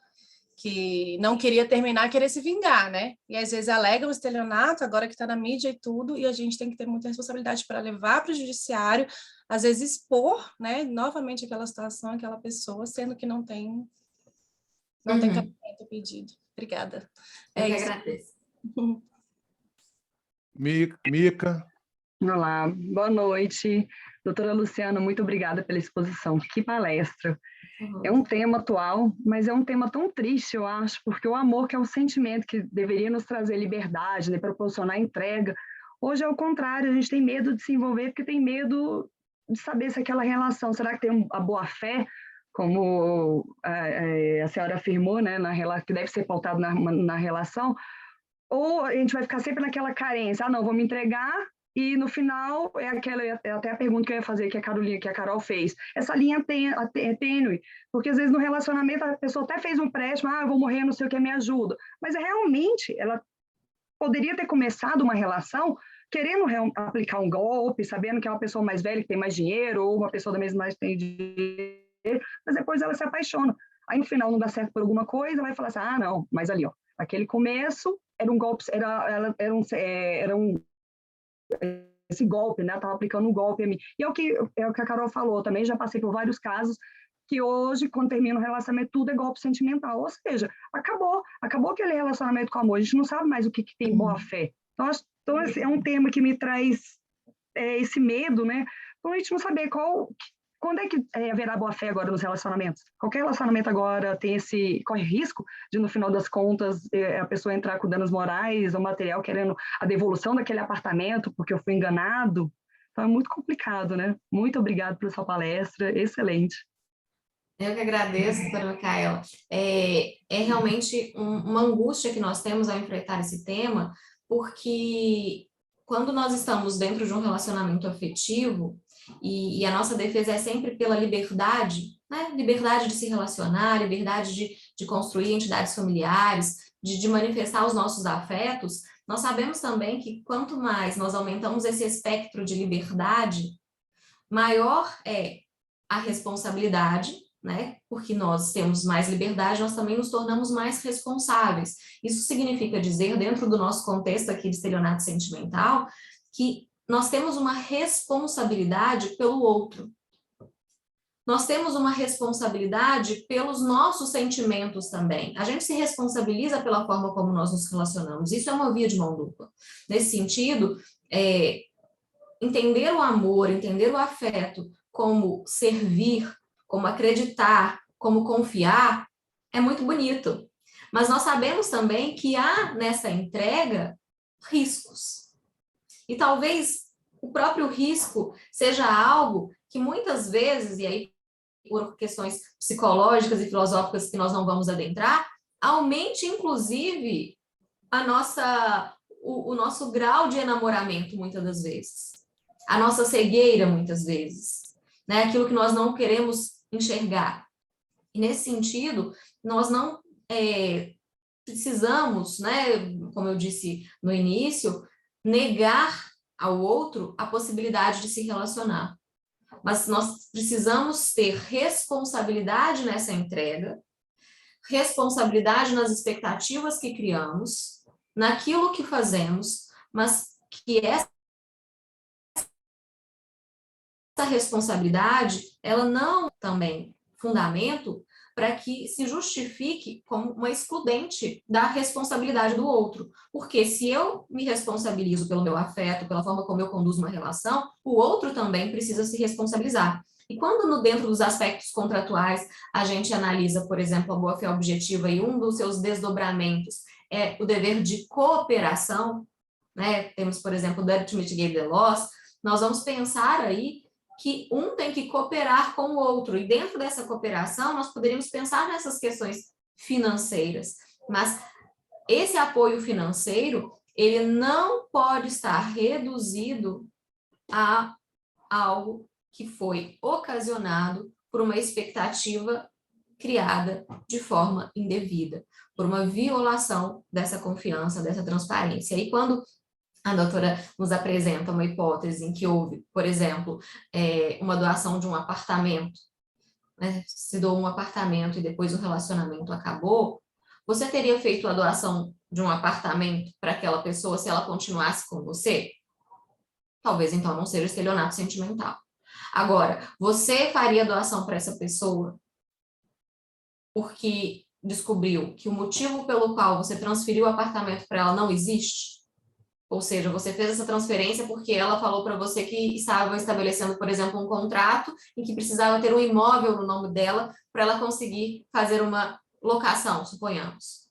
não queria terminar, querer se vingar, né? E às vezes alega o estelionato, agora que está na mídia e tudo, e a gente tem que ter muita responsabilidade para levar para o judiciário, às vezes expor, né, novamente aquela situação, aquela pessoa, sendo que não tem cabimento pedido. Obrigada. Eu que agradeço. Mica. Olá, boa noite. Doutora Luciana, muito obrigada pela exposição. Que palestra. É um tema atual, mas é um tema tão triste, eu acho, porque o amor, que é um sentimento que deveria nos trazer liberdade, né, proporcionar entrega, hoje é o contrário, a gente tem medo de se envolver porque tem medo de saber se aquela relação, será que tem a boa-fé, como a senhora afirmou, né, que deve ser pautado na relação, ou a gente vai ficar sempre naquela carência, não, vou me entregar, e no final é até a pergunta que eu ia fazer, que a Carol fez. Essa linha é tênue, porque às vezes no relacionamento a pessoa até fez um empréstimo, eu vou morrer, não sei o que, me ajuda. Mas realmente ela poderia ter começado uma relação querendo aplicar um golpe, sabendo que é uma pessoa mais velha que tem mais dinheiro, ou uma pessoa da mesma idade que tem dinheiro, mas depois ela se apaixona. Aí no final não dá certo por alguma coisa, vai falar assim, não, mas ali, ó, aquele começo era um golpe, era esse golpe, né? Estava aplicando um golpe a mim. E é o que a Carol falou, também já passei por vários casos que hoje, quando termina o relacionamento, tudo é golpe sentimental. Ou seja, acabou aquele relacionamento com amor, a gente não sabe mais o que tem boa fé. Então esse é um tema que me traz esse medo, né? Então a gente não saber qual quando é que haverá boa-fé agora nos relacionamentos? Qualquer relacionamento agora corre risco de, no final das contas, a pessoa entrar com danos morais ou material querendo a devolução daquele apartamento porque eu fui enganado. Então, é muito complicado, né? Muito obrigada pela sua palestra, excelente. Eu que agradeço, doutora Micaela. É realmente uma angústia que nós temos ao enfrentar esse tema, porque quando nós estamos dentro de um relacionamento afetivo, e a nossa defesa é sempre pela liberdade, né? Liberdade de se relacionar, liberdade de construir entidades familiares, de manifestar os nossos afetos, nós sabemos também que quanto mais nós aumentamos esse espectro de liberdade, maior é a responsabilidade, né? Porque nós temos mais liberdade, nós também nos tornamos mais responsáveis. Isso significa dizer, dentro do nosso contexto aqui de estelionato sentimental, que nós temos uma responsabilidade pelo outro. Nós temos uma responsabilidade pelos nossos sentimentos também. A gente se responsabiliza pela forma como nós nos relacionamos. Isso é uma via de mão dupla. Nesse sentido, entender o amor, entender o afeto como servir, como acreditar, como confiar, é muito bonito. Mas nós sabemos também que há nessa entrega riscos. E talvez o próprio risco seja algo que muitas vezes, e aí por questões psicológicas e filosóficas que nós não vamos adentrar, aumente inclusive o nosso grau de enamoramento muitas das vezes, a nossa cegueira muitas vezes, né? Aquilo que nós não queremos enxergar. E nesse sentido, nós não precisamos, né, como eu disse no início, negar ao outro a possibilidade de se relacionar. Mas nós precisamos ter responsabilidade nessa entrega, responsabilidade nas expectativas que criamos, naquilo que fazemos, mas que essa responsabilidade, ela não também fundamento para que se justifique como uma excludente da responsabilidade do outro. Porque se eu me responsabilizo pelo meu afeto, pela forma como eu conduzo uma relação, o outro também precisa se responsabilizar. E quando dentro dos aspectos contratuais a gente analisa, por exemplo, a boa-fé objetiva e um dos seus desdobramentos é o dever de cooperação, né? Temos, por exemplo, o Dare to Mitigate the Loss, nós vamos pensar aí que um tem que cooperar com o outro, e dentro dessa cooperação nós poderíamos pensar nessas questões financeiras, mas esse apoio financeiro, ele não pode estar reduzido a algo que foi ocasionado por uma expectativa criada de forma indevida, por uma violação dessa confiança, dessa transparência. E quando a doutora nos apresenta uma hipótese em que houve, por exemplo, uma doação de um apartamento, né? Se doou um apartamento e depois o relacionamento acabou, você teria feito a doação de um apartamento para aquela pessoa se ela continuasse com você? Talvez então não seja estelionato sentimental. Agora, você faria doação para essa pessoa porque descobriu que o motivo pelo qual você transferiu o apartamento para ela não existe? Ou seja, você fez essa transferência porque ela falou para você que estava estabelecendo, por exemplo, um contrato em que precisava ter um imóvel no nome dela para ela conseguir fazer uma locação, suponhamos.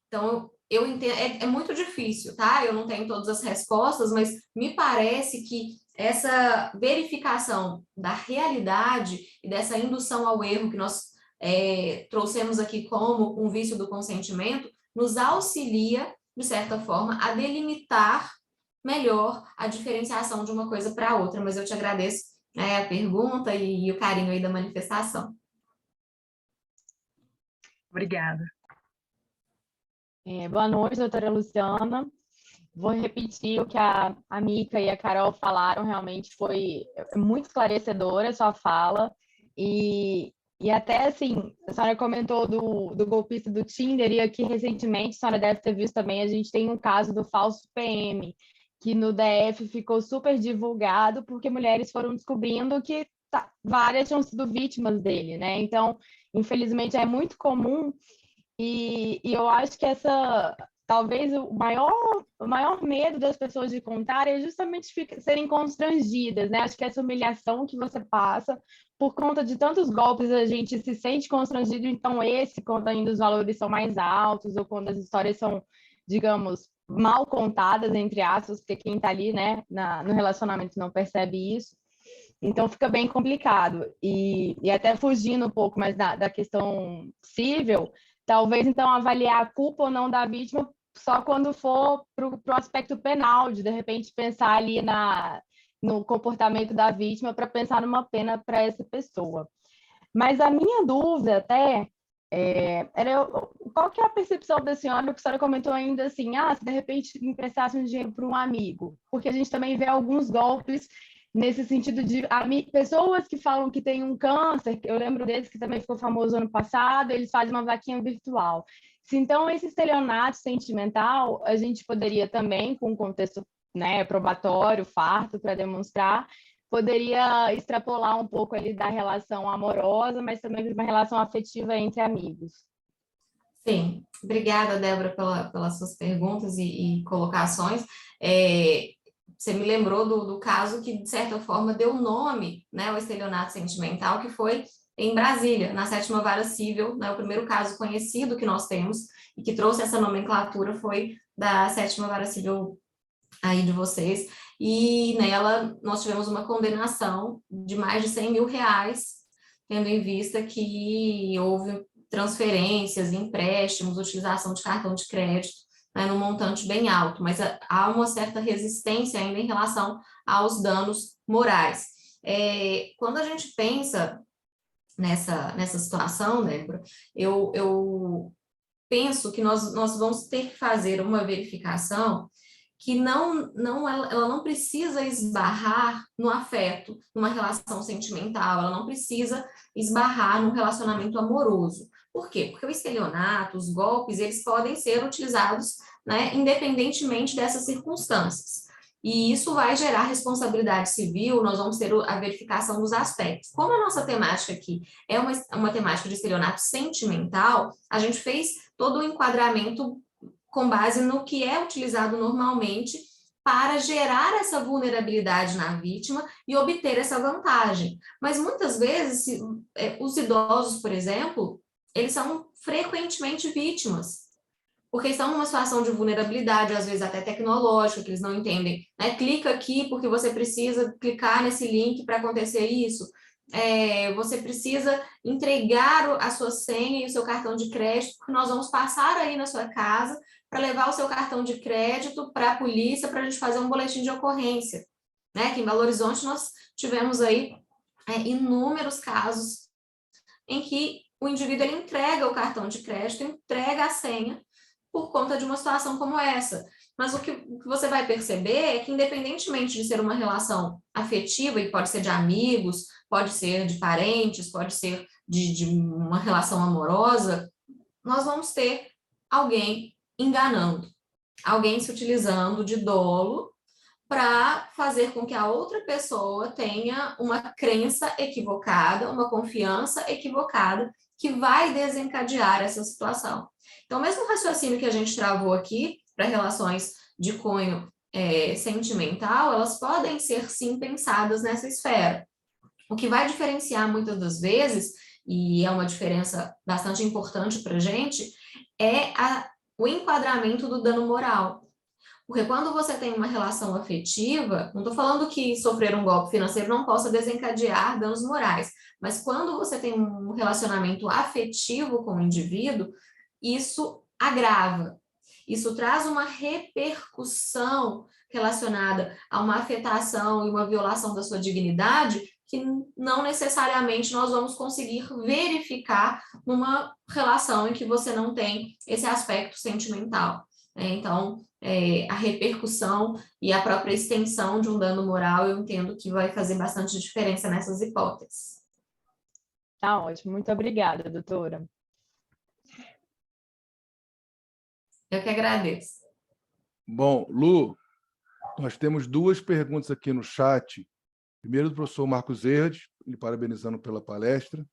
Então, eu entendo, é muito difícil, tá? Eu não tenho todas as respostas, mas me parece que essa verificação da realidade e dessa indução ao erro que nós trouxemos aqui como um vício do consentimento nos auxilia de certa forma, a delimitar melhor a diferenciação de uma coisa para outra. Mas eu te agradeço a pergunta e o carinho aí da manifestação. Obrigada. Boa noite, doutora Luciana. Vou repetir o que a Mica e a Carol falaram, realmente foi muito esclarecedora a sua fala. E até, assim, a senhora comentou do golpista do Tinder, e aqui recentemente, a senhora deve ter visto também, a gente tem um caso do falso PM, que no DF ficou super divulgado, porque mulheres foram descobrindo que várias tinham sido vítimas dele, né? Então, infelizmente, é muito comum, e eu acho que talvez o maior medo das pessoas de contar é justamente serem constrangidas, né? Acho que essa humilhação que você passa, por conta de tantos golpes, a gente se sente constrangido, então quando ainda os valores são mais altos, ou quando as histórias são, digamos, mal contadas, entre aspas, porque quem está ali, né, no relacionamento não percebe isso. Então fica bem complicado. E até fugindo um pouco mais da questão civil, talvez então avaliar a culpa ou não da vítima só quando for para o aspecto penal, de repente pensar ali no comportamento da vítima para pensar numa pena para essa pessoa. Mas a minha dúvida até era qual que é a percepção da senhora, porque a senhora comentou ainda assim, se de repente emprestasse um dinheiro para um amigo, porque a gente também vê alguns golpes nesse sentido de pessoas que falam que têm um câncer, eu lembro deles que também ficou famoso ano passado, eles fazem uma vaquinha virtual. Se então esse estelionato sentimental, a gente poderia também, com um contexto, né, probatório, farto, para demonstrar, poderia extrapolar um pouco ali da relação amorosa, mas também de uma relação afetiva entre amigos. Sim, obrigada, Débora, pelas suas perguntas e colocações. Você me lembrou do caso que, de certa forma, deu nome, né, ao estelionato sentimental, que foi em Brasília, na 7ª Vara Civil, né, o primeiro caso conhecido que nós temos e que trouxe essa nomenclatura foi da 7ª Vara Civil aí de vocês, e nela nós tivemos uma condenação de mais de R$100 mil, tendo em vista que houve transferências, empréstimos, utilização de cartão de crédito, né, num montante bem alto, mas há uma certa resistência ainda em relação aos danos morais. Quando a gente pensa nessa situação, Débora, eu penso que nós vamos ter que fazer uma verificação que ela não precisa esbarrar no afeto, numa relação sentimental, ela não precisa esbarrar num relacionamento amoroso. Por quê? Porque o estelionato, os golpes, eles podem ser utilizados, né, independentemente dessas circunstâncias. E isso vai gerar responsabilidade civil, nós vamos ter a verificação dos aspectos. Como a nossa temática aqui é uma temática de estelionato sentimental, a gente fez todo o enquadramento com base no que é utilizado normalmente para gerar essa vulnerabilidade na vítima e obter essa vantagem. Mas muitas vezes, os idosos, por exemplo, eles são frequentemente vítimas, porque estão numa situação de vulnerabilidade, às vezes até tecnológica, que eles não entendem, né? Clica aqui porque você precisa clicar nesse link para acontecer isso. Você precisa entregar a sua senha e o seu cartão de crédito, porque nós vamos passar aí na sua casa para levar o seu cartão de crédito para a polícia, para a gente fazer um boletim de ocorrência, né? Que em Belo Horizonte nós tivemos aí inúmeros casos em que o indivíduo ele entrega o cartão de crédito, entrega a senha por conta de uma situação como essa. Mas o que você vai perceber é que, independentemente de ser uma relação afetiva, e pode ser de amigos, pode ser de parentes, pode ser de uma relação amorosa, nós vamos ter alguém enganando, alguém se utilizando de dolo para fazer com que a outra pessoa tenha uma crença equivocada, uma confiança equivocada, que vai desencadear essa situação. Então, mesmo o raciocínio que a gente travou aqui para relações de cunho sentimental, elas podem ser, sim, pensadas nessa esfera. O que vai diferenciar muitas das vezes, e é uma diferença bastante importante para a gente, é o enquadramento do dano moral. Porque quando você tem uma relação afetiva, não estou falando que sofrer um golpe financeiro não possa desencadear danos morais, mas quando você tem um relacionamento afetivo com o indivíduo, isso agrava. Isso traz uma repercussão relacionada a uma afetação e uma violação da sua dignidade que não necessariamente nós vamos conseguir verificar numa relação em que você não tem esse aspecto sentimental. Então, a repercussão e a própria extensão de um dano moral, eu entendo que vai fazer bastante diferença nessas hipóteses. Tá ótimo, muito obrigada, doutora. Eu que agradeço. Bom, Lu, nós temos 2 perguntas aqui no chat. Primeiro, do professor Marcos Erdes, lhe parabenizando pela palestra.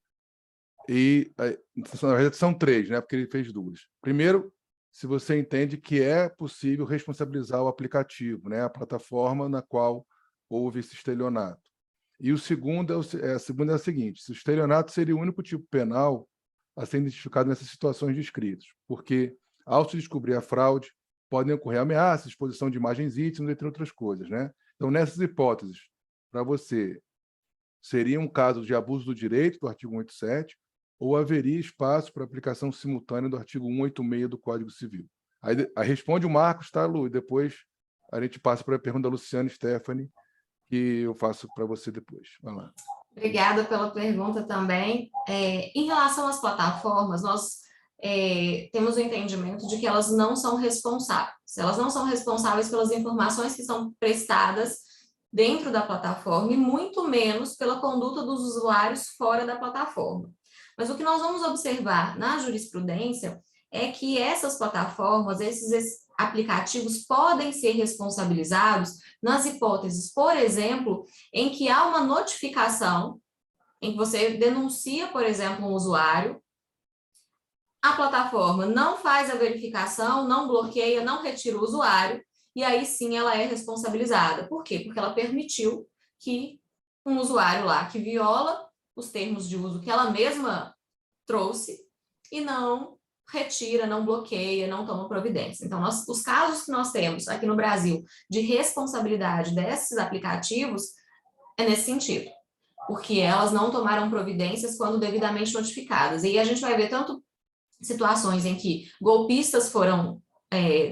E, na verdade, são 3, né? Porque ele fez 2. Primeiro, se você entende que é possível responsabilizar o aplicativo, né, a plataforma na qual houve esse estelionato. E a segunda é a seguinte: se o estelionato seria o único tipo penal a ser identificado nessas situações descritas, porque, ao se descobrir a fraude, podem ocorrer ameaças, exposição de imagens íntimas, entre outras coisas, né? Então, nessas hipóteses, para você, seria um caso de abuso do direito, do artigo 187, ou haveria espaço para aplicação simultânea do artigo 186 do Código Civil? Aí responde o Marcos, tá, Lu? E depois a gente passa para a pergunta da Luciana e Stephanie, que eu faço para você depois. Vai lá. Obrigada pela pergunta também. Em relação às plataformas, nós temos o entendimento de que elas não são responsáveis. Elas não são responsáveis pelas informações que são prestadas dentro da plataforma e muito menos pela conduta dos usuários fora da plataforma. Mas o que nós vamos observar na jurisprudência é que essas plataformas, esses aplicativos podem ser responsabilizados nas hipóteses, por exemplo, em que há uma notificação, em que você denuncia, por exemplo, um usuário, a plataforma não faz a verificação, não bloqueia, não retira o usuário, e aí sim ela é responsabilizada. Por quê? Porque ela permitiu que um usuário lá que viola os termos de uso que ela mesma trouxe e não retira, não bloqueia, não toma providência. Então, os casos que nós temos aqui no Brasil de responsabilidade desses aplicativos é nesse sentido, porque elas não tomaram providências quando devidamente notificadas. E a gente vai ver tanto situações em que golpistas foram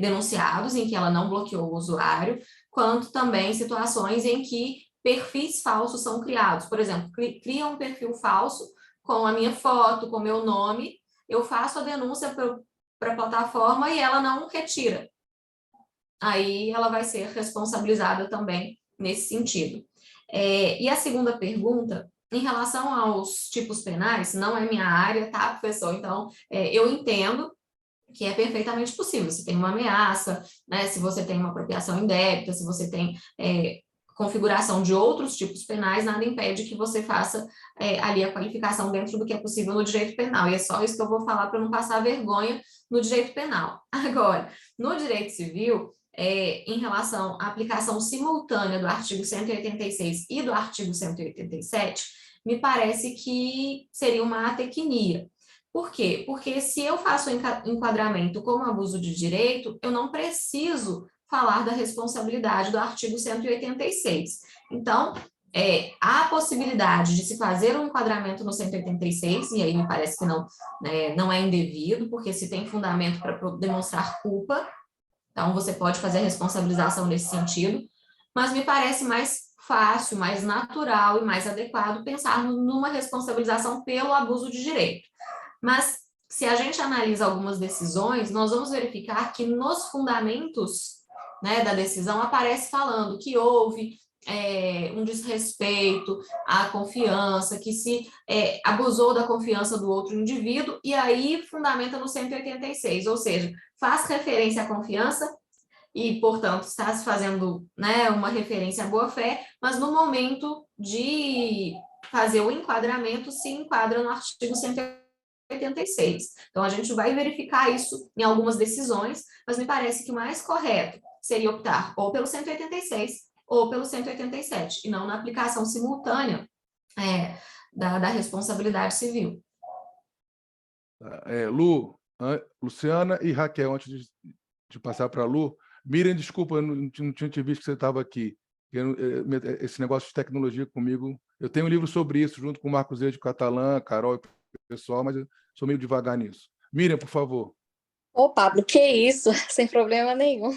denunciados, em que ela não bloqueou o usuário, quanto também situações em que perfis falsos são criados. Por exemplo, cria um perfil falso com a minha foto, com o meu nome, eu faço a denúncia para a plataforma e ela não retira. Aí ela vai ser responsabilizada também nesse sentido. E a segunda pergunta, em relação aos tipos penais, não é minha área, tá, professor? Então, eu entendo que é perfeitamente possível. Se tem uma ameaça, né, se você tem uma apropriação indébita, se você tem configuração de outros tipos penais, nada impede que você faça ali a qualificação dentro do que é possível no direito penal. E é só isso que eu vou falar para não passar vergonha no direito penal. Agora, no direito civil, em relação à aplicação simultânea do artigo 186 e do artigo 187, me parece que seria uma atecnia. Por quê? Porque se eu faço o enquadramento como abuso de direito, eu não preciso falar da responsabilidade do artigo 186. Então, há a possibilidade de se fazer um enquadramento no 186, e aí me parece que não é indevido, porque se tem fundamento para demonstrar culpa, então você pode fazer a responsabilização nesse sentido, mas me parece mais fácil, mais natural e mais adequado pensar numa responsabilização pelo abuso de direito. Mas, se a gente analisa algumas decisões, nós vamos verificar que nos fundamentos, né, da decisão aparece falando que houve um desrespeito à confiança, que se abusou da confiança do outro indivíduo, e aí fundamenta no 186, ou seja, faz referência à confiança e, portanto, está se fazendo, né, uma referência à boa-fé, mas no momento de fazer o enquadramento, se enquadra no artigo 186. Então, a gente vai verificar isso em algumas decisões, mas me parece que o mais correto seria optar ou pelo 186 ou pelo 187, e não na aplicação simultânea da responsabilidade civil. Luciana e Raquel, antes de passar para a Lu, Miriam, desculpa, eu não tinha te visto que você estava aqui. Esse negócio de tecnologia comigo, eu tenho um livro sobre isso, junto com o Marcos Eide Catalã, Carol e o pessoal, mas eu sou meio devagar nisso. Miriam, por favor. Ô, Pablo, que isso, sem problema nenhum.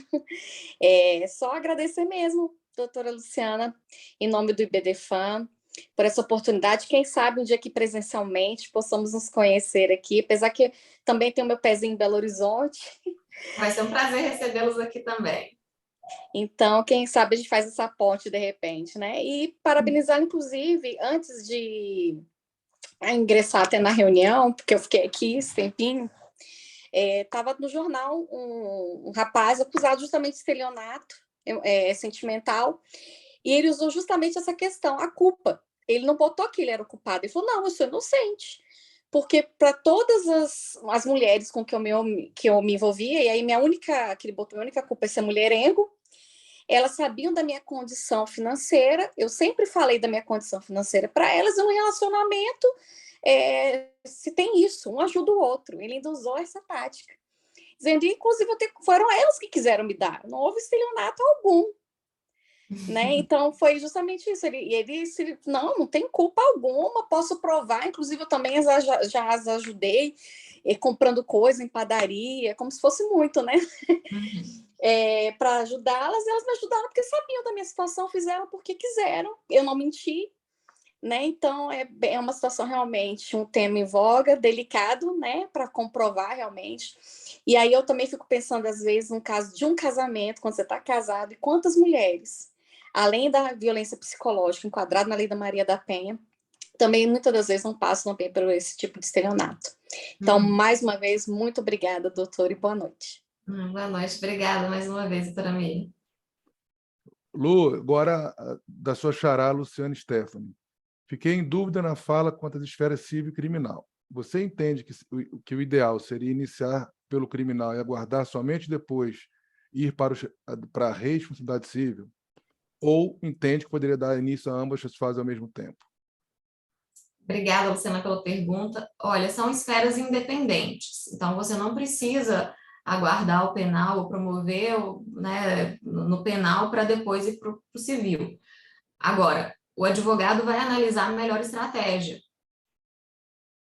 Só agradecer mesmo, doutora Luciana, em nome do IBDFAM, por essa oportunidade. Quem sabe um dia aqui presencialmente possamos nos conhecer aqui, apesar que também tenho meu pezinho em Belo Horizonte. Vai ser um prazer recebê-los aqui também. Então, quem sabe a gente faz essa ponte de repente, né? E parabenizar, inclusive, antes de ingressar até na reunião, porque eu fiquei aqui esse tempinho, estava no jornal um rapaz acusado justamente de estelionato sentimental, e ele usou justamente essa questão, a culpa. Ele não botou que ele era o culpado, ele falou, não, eu sou inocente. porque para todas as mulheres com que eu me envolvia, e aí minha única culpa é ser mulherengo, elas sabiam da minha condição financeira, eu sempre falei da minha condição financeira para elas, um relacionamento, se tem isso, um ajuda o outro. Ele ainda usou essa tática, dizendo, inclusive, foram elas que quiseram me dar, não houve estelionato algum. Né? Então, foi justamente isso. Ele disse, não tem culpa alguma, posso provar. Inclusive, eu também já as ajudei comprando coisa em padaria, como se fosse muito, né? Para ajudá-las, elas me ajudaram porque sabiam da minha situação, fizeram porque quiseram, eu não menti, né? Então, é uma situação realmente, um tema em voga, delicado, né? Para comprovar realmente. E aí eu também fico pensando, às vezes, no caso de um casamento, quando você está casado, e quantas mulheres, além da violência psicológica enquadrada na Lei da Maria da Penha, também muitas das vezes não passam também por esse tipo de estelionato. Então, mais uma vez, muito obrigada, doutora, e boa noite. Boa noite, obrigada mais uma vez, doutora Miriam. Lu, agora da sua xará, Luciane Stephanie. Fiquei em dúvida na fala quanto às esferas civil e criminal. Você entende que o ideal seria iniciar pelo criminal e aguardar somente depois ir para a responsabilidade civil? Ou entende que poderia dar início a ambas as fases ao mesmo tempo? Obrigada, Luciana, pela pergunta. Olha, são esferas independentes, então você não precisa aguardar o penal ou promover, né, no penal para depois ir para o civil. Agora, o advogado vai analisar a melhor estratégia,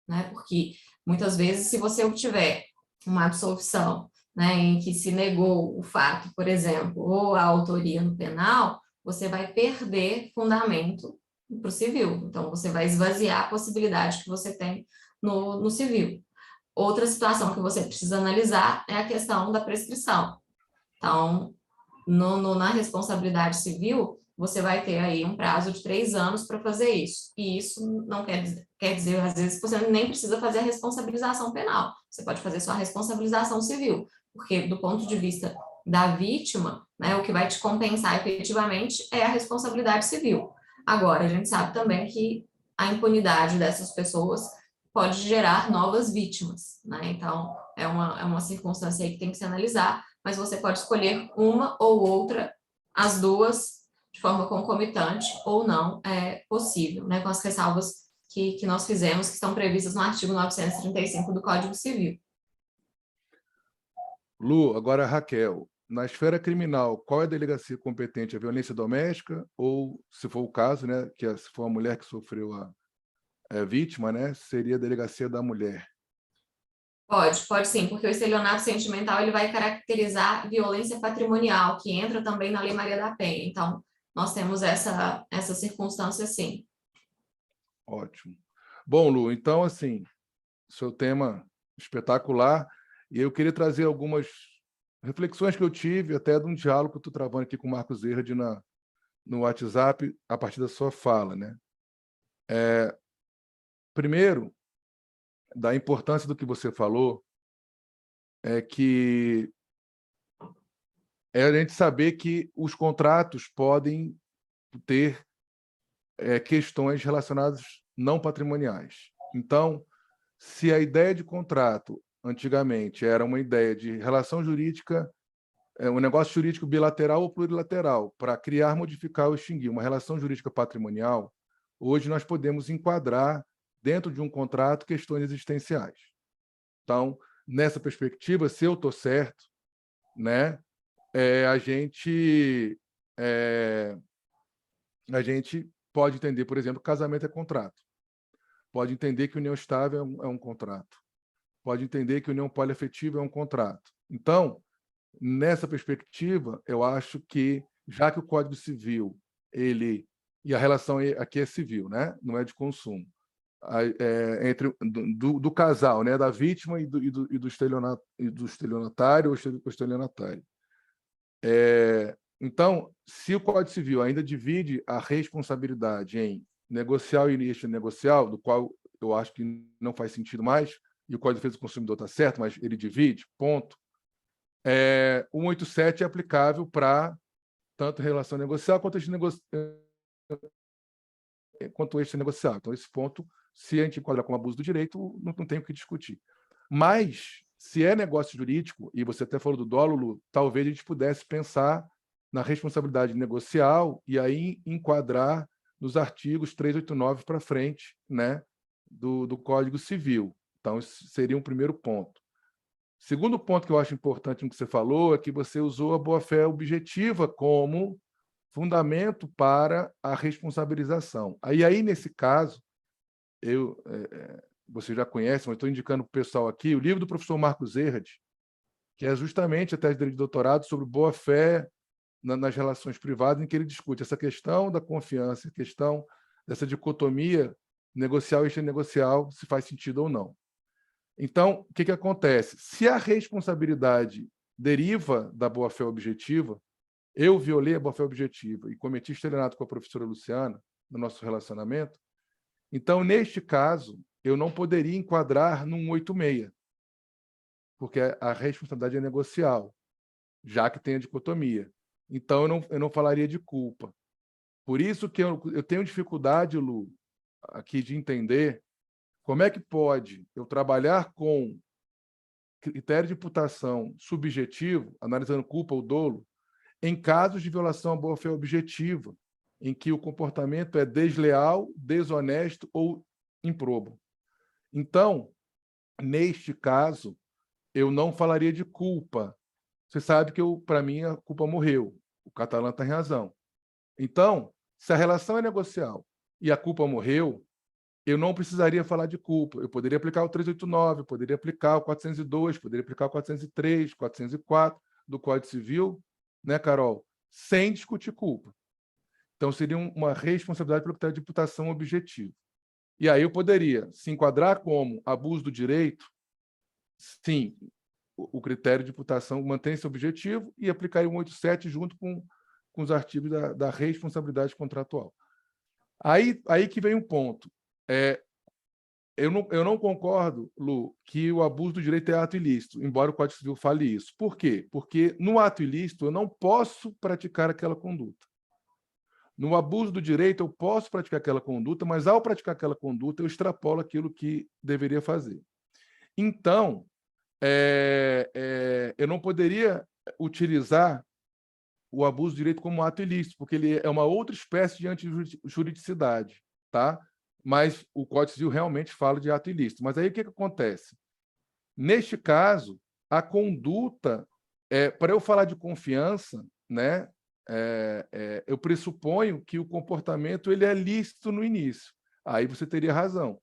né, porque muitas vezes, se você obtiver uma absolvição, né, em que se negou o fato, por exemplo, ou a autoria no penal, você vai perder fundamento para o civil. Então, você vai esvaziar a possibilidade que você tem no civil. Outra situação que você precisa analisar é a questão da prescrição. Então, na responsabilidade civil, você vai ter aí um prazo de 3 anos para fazer isso. E isso não quer dizer, às vezes, que você nem precisa fazer a responsabilização penal. Você pode fazer só a responsabilização civil, porque do ponto de vista da vítima, né, o que vai te compensar efetivamente é a responsabilidade civil. Agora, a gente sabe também que a impunidade dessas pessoas pode gerar novas vítimas, né? Então, é uma circunstância aí que tem que se analisar, mas você pode escolher uma ou outra, as duas, de forma concomitante ou não, é possível, né? Com as ressalvas que nós fizemos, que estão previstas no artigo 935 do Código Civil. Lu, agora Raquel. Na esfera criminal, qual é a delegacia competente? A violência doméstica ou, se for o caso, né, que se for a mulher que sofreu a vítima, né, seria a delegacia da mulher? Pode sim, porque o estelionato sentimental ele vai caracterizar violência patrimonial, que entra também na Lei Maria da Penha. Então, nós temos essa circunstância, sim. Ótimo. Bom, Lu, então, assim, seu tema espetacular, e eu queria trazer algumas reflexões que eu tive, até de um diálogo que eu estou travando aqui com o Marcos Erhard no WhatsApp, a partir da sua fala, né? Primeiro, da importância do que você falou, é que a gente saber que os contratos podem ter questões relacionadas não patrimoniais. Então, se a ideia de contrato, antigamente, era uma ideia de relação jurídica, um negócio jurídico bilateral ou plurilateral, para criar, modificar ou extinguir uma relação jurídica patrimonial, hoje nós podemos enquadrar dentro de um contrato questões existenciais. Então, nessa perspectiva, se eu estou certo, né, a gente pode entender, por exemplo, que casamento é contrato. Pode entender que união estável é um contrato. Pode entender que união poliafetiva é um contrato. Então, nessa perspectiva, eu acho que, já que o Código Civil, e a relação aqui é civil, né? Não é de consumo, entre do casal, né? Da vítima e do estelionatário ou estelionatário. Então, se o Código Civil ainda divide a responsabilidade em negocial e extranegocial, do qual eu acho que não faz sentido mais, e o Código de Defesa do Consumidor está certo, mas ele divide, ponto. O 187 é aplicável para tanto relação negocial quanto extranegocial. Então, esse ponto Se a gente enquadrar como abuso do direito, não tem o que discutir. Mas, se é negócio jurídico, e você até falou do dolo, Lu, talvez a gente pudesse pensar na responsabilidade negocial e aí enquadrar nos artigos 389 para frente, né, do Código Civil. Então, esse seria um primeiro ponto. Segundo ponto que eu acho importante no que você falou é que você usou a boa-fé objetiva como fundamento para a responsabilização. Aí nesse caso, você já conhece, mas estou indicando para o pessoal aqui, o livro do professor Marcos Erhard, que é justamente a tese dele de doutorado sobre boa-fé nas relações privadas, em que ele discute essa questão da confiança, a questão dessa dicotomia negocial e extranegocial, se faz sentido ou não. Então, o que acontece? Se a responsabilidade deriva da boa-fé objetiva, eu violei a boa-fé objetiva e cometi estelionato com a professora Luciana no nosso relacionamento, então, neste caso, eu não poderia enquadrar num 186, porque a responsabilidade é negocial, já que tem a dicotomia. Então, eu não falaria de culpa. Por isso que eu tenho dificuldade, Lu, aqui de entender como é que pode eu trabalhar com critério de imputação subjetivo, analisando culpa ou dolo, em casos de violação à boa-fé objetiva, em que o comportamento é desleal, desonesto ou improbo. Então, neste caso, eu não falaria de culpa. Você sabe que, para mim, a culpa morreu. O Catalã tem razão. Então, se a relação é negocial e a culpa morreu, eu não precisaria falar de culpa. Eu poderia aplicar o 389, eu poderia aplicar o 402, poderia aplicar o 403, 404 do Código Civil, né, Carol? Sem discutir culpa. Então, seria uma responsabilidade pelo critério de imputação objetivo. E aí eu poderia se enquadrar como abuso do direito, sim, o critério de imputação mantém esse objetivo e aplicaria o 187 junto com os artigos da responsabilidade contratual. Aí que vem um ponto. Eu não concordo, Lu, que o abuso do direito é ato ilícito, embora o Código Civil fale isso. Por quê? Porque no ato ilícito eu não posso praticar aquela conduta. No abuso do direito eu posso praticar aquela conduta, mas ao praticar aquela conduta eu extrapolo aquilo que deveria fazer. Então, eu não poderia utilizar o abuso do direito como ato ilícito, porque ele é uma outra espécie de antijuridicidade, tá? Mas o Código Civil realmente fala de ato ilícito. Mas aí o que acontece? Neste caso, a conduta, para eu falar de confiança, né, eu pressuponho que o comportamento ele é lícito no início. Aí você teria razão.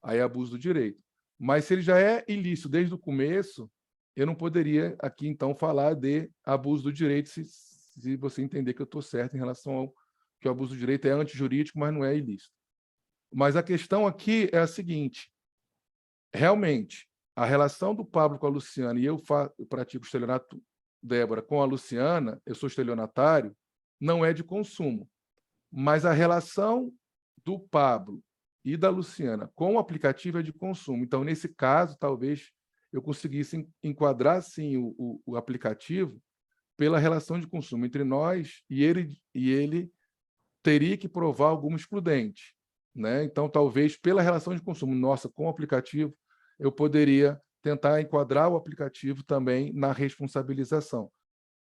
Aí é abuso do direito. Mas se ele já é ilícito desde o começo, eu não poderia aqui, então, falar de abuso do direito se você entender que eu estou certo em relação ao que o abuso do direito é antijurídico, mas não é ilícito. Mas a questão aqui é a seguinte: realmente, a relação do Pablo com a Luciana, e eu pratico estelionato, Débora, com a Luciana, eu sou estelionatário, não é de consumo. Mas a relação do Pablo e da Luciana com o aplicativo é de consumo. Então, nesse caso, talvez eu conseguisse enquadrar, sim, o aplicativo pela relação de consumo entre nós e ele teria que provar alguma excludente, né? Então, talvez, pela relação de consumo nossa com o aplicativo, eu poderia tentar enquadrar o aplicativo também na responsabilização.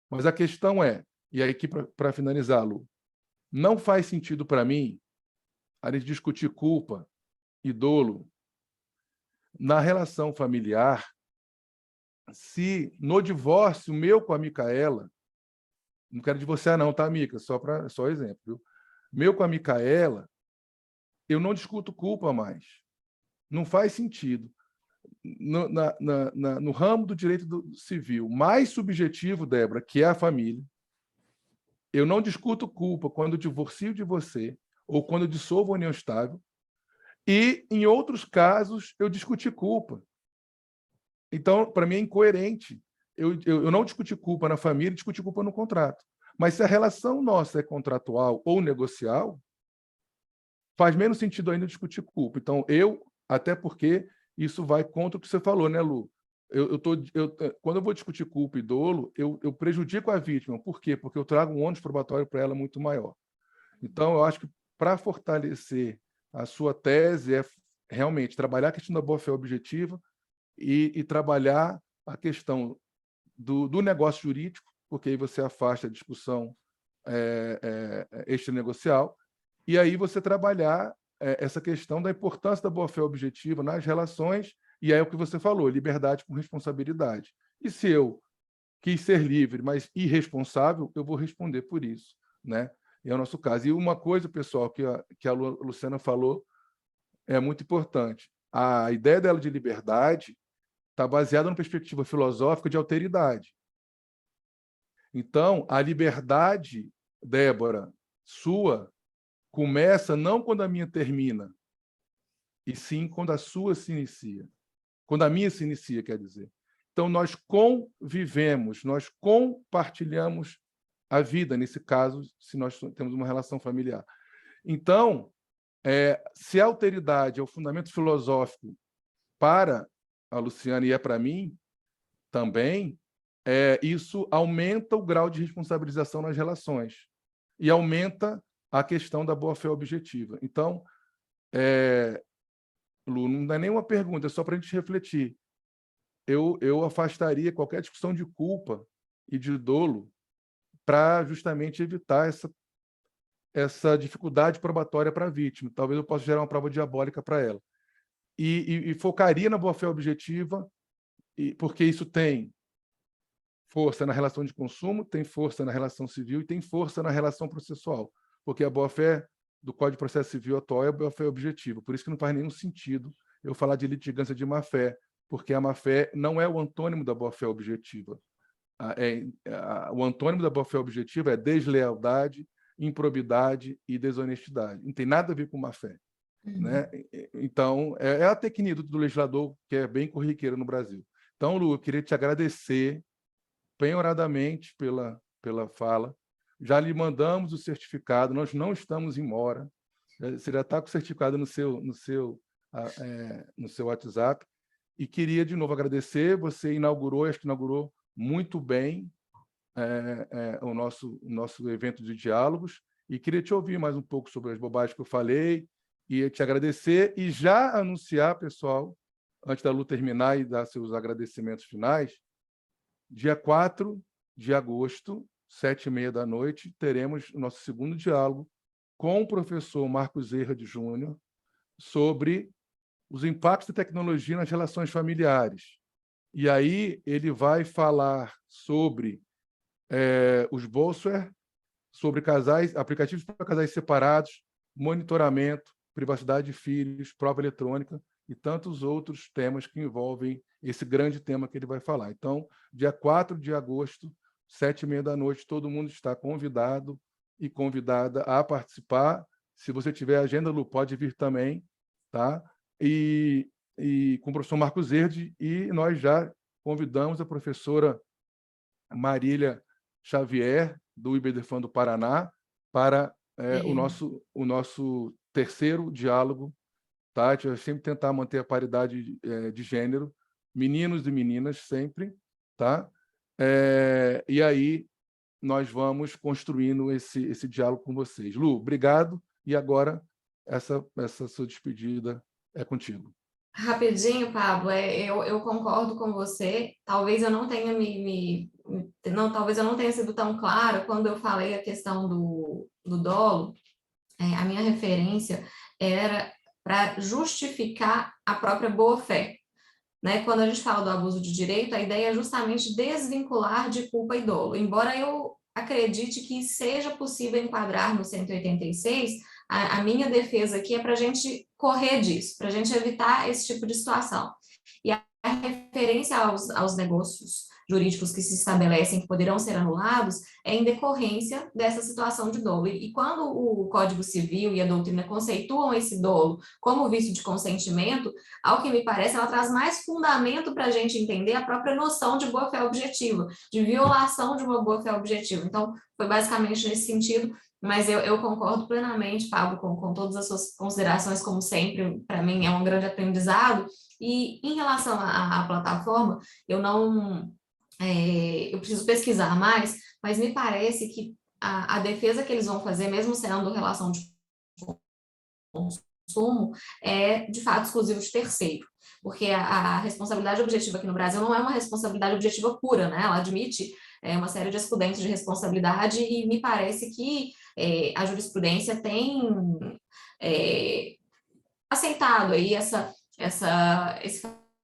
Mas a questão é, e aí aqui para finalizar, Lu, não faz sentido para mim a gente discutir culpa e dolo na relação familiar se no divórcio meu com a Micaela, não quero divorciar não, tá, Mica? Só exemplo, viu? Meu com a Micaela, eu não discuto culpa mais. Não faz sentido. No ramo do direito civil mais subjetivo, Débora, que é a família, eu não discuto culpa quando eu divorcio de você ou quando eu dissolvo a união estável, e, em outros casos, eu discuti culpa. Então, para mim, é incoerente. Eu não discuti culpa na família, discuti culpa no contrato. Mas se a relação nossa é contratual ou negocial, faz menos sentido ainda discutir culpa. Então, até porque isso vai contra o que você falou, né, Lu? Quando eu vou discutir culpa e dolo, eu prejudico a vítima. Por quê? Porque eu trago um ônus probatório para ela muito maior. Então, eu acho que para fortalecer a sua tese é realmente trabalhar a questão da boa-fé objetiva e trabalhar a questão do negócio jurídico, porque aí você afasta a discussão extranegocial, e aí você trabalhar essa questão da importância da boa-fé objetiva nas relações, e é o que você falou, liberdade com responsabilidade. E se eu quis ser livre, mas irresponsável, eu vou responder por isso, né? É o nosso caso. E uma coisa, pessoal, que a Luciana falou é muito importante. A ideia dela de liberdade está baseada numa perspectiva filosófica de alteridade. Então, a liberdade, Débora, sua, começa não quando a minha termina, e sim quando a sua se inicia. Quando a minha se inicia, quer dizer. Então, nós convivemos, nós compartilhamos a vida, nesse caso, se nós temos uma relação familiar. Então, se a alteridade é o fundamento filosófico para a Luciana e é para mim também, isso aumenta o grau de responsabilização nas relações e aumenta a questão da boa-fé objetiva. Então, Lu, não é nenhuma pergunta, é só para a gente refletir. Eu afastaria qualquer discussão de culpa e de dolo para justamente evitar essa dificuldade probatória para a vítima. Talvez eu possa gerar uma prova diabólica para ela. E focaria na boa-fé objetiva, porque isso tem força na relação de consumo, tem força na relação civil e tem força na relação processual, porque a boa-fé do Código de Processo Civil atual é a boa-fé objetiva. Por isso que não faz nenhum sentido eu falar de litigância de má-fé, porque a má-fé não é o antônimo da boa-fé objetiva. O antônimo da boa-fé objetiva é deslealdade, improbidade e desonestidade. Não tem nada a ver com má-fé. Né? Então, é a tecnia do legislador que é bem corriqueira no Brasil. Então, Lu, eu queria te agradecer penhoradamente pela fala. Já lhe mandamos o certificado, nós não estamos em mora. Você já está com o certificado no seu WhatsApp. E queria, de novo, agradecer. Você acho que inaugurou muito bem o nosso evento de diálogos. E queria te ouvir mais um pouco sobre as bobagens que eu falei, e te agradecer e já anunciar, pessoal, antes da Lu terminar e dar seus agradecimentos finais, dia 4 de agosto, 19h30, teremos o nosso segundo diálogo com o professor Marcos Erhard Júnior sobre os impactos da tecnologia nas relações familiares. E aí ele vai falar sobre os bolsware, sobre aplicativos para casais separados, monitoramento, privacidade de filhos, prova eletrônica e tantos outros temas que envolvem esse grande tema que ele vai falar. Então, dia 4 de agosto, 19h30, todo mundo está convidado e convidada a participar. Se você tiver agenda, Lu, pode vir também, tá? E com o professor Marcos Erhard, e nós já convidamos a professora Marília Xavier, do IBDFAN do Paraná, para o nosso terceiro diálogo, tá? A gente vai sempre tentar manter a paridade de gênero, meninos e meninas sempre, tá? E aí nós vamos construindo esse diálogo com vocês. Lu, obrigado, e agora essa sua despedida é contigo. Rapidinho, Pablo, eu concordo com você. Talvez eu não tenha talvez eu não tenha sido tão clara quando eu falei a questão do dolo. A minha referência era para justificar a própria boa-fé. Né? Quando a gente fala do abuso de direito, a ideia é justamente desvincular de culpa e dolo. Embora eu acredite que seja possível enquadrar no 186, a minha defesa aqui é para a gente correr disso, para a gente evitar esse tipo de situação. E a referência aos negócios jurídicos que se estabelecem que poderão ser anulados é em decorrência dessa situação de dolo. E quando o Código Civil e a doutrina conceituam esse dolo como vício de consentimento, ao que me parece, ela traz mais fundamento para a gente entender a própria noção de boa-fé objetiva, de violação de uma boa-fé objetiva. Então, foi basicamente nesse sentido, mas eu concordo plenamente, Pablo, com todas as suas considerações, como sempre, para mim é um grande aprendizado. E em relação à plataforma, eu preciso pesquisar mais, mas me parece que a defesa que eles vão fazer, mesmo sendo relação de consumo é, de fato, exclusivo de terceiro. Porque a responsabilidade objetiva aqui no Brasil não é uma responsabilidade objetiva pura, né? Ela admite uma série de excludentes de responsabilidade e me parece que a jurisprudência tem aceitado aí esse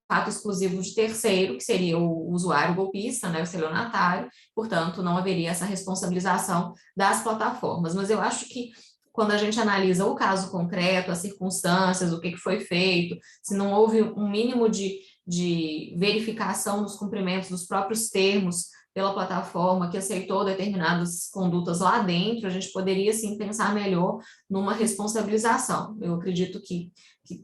fato exclusivo de terceiro, que seria o usuário golpista, né, o estelionatário, portanto, não haveria essa responsabilização das plataformas. Mas eu acho que quando a gente analisa o caso concreto, as circunstâncias, o que foi feito, se não houve um mínimo de verificação dos cumprimentos dos próprios termos pela plataforma que aceitou determinadas condutas lá dentro, a gente poderia, sim, pensar melhor numa responsabilização. Eu acredito que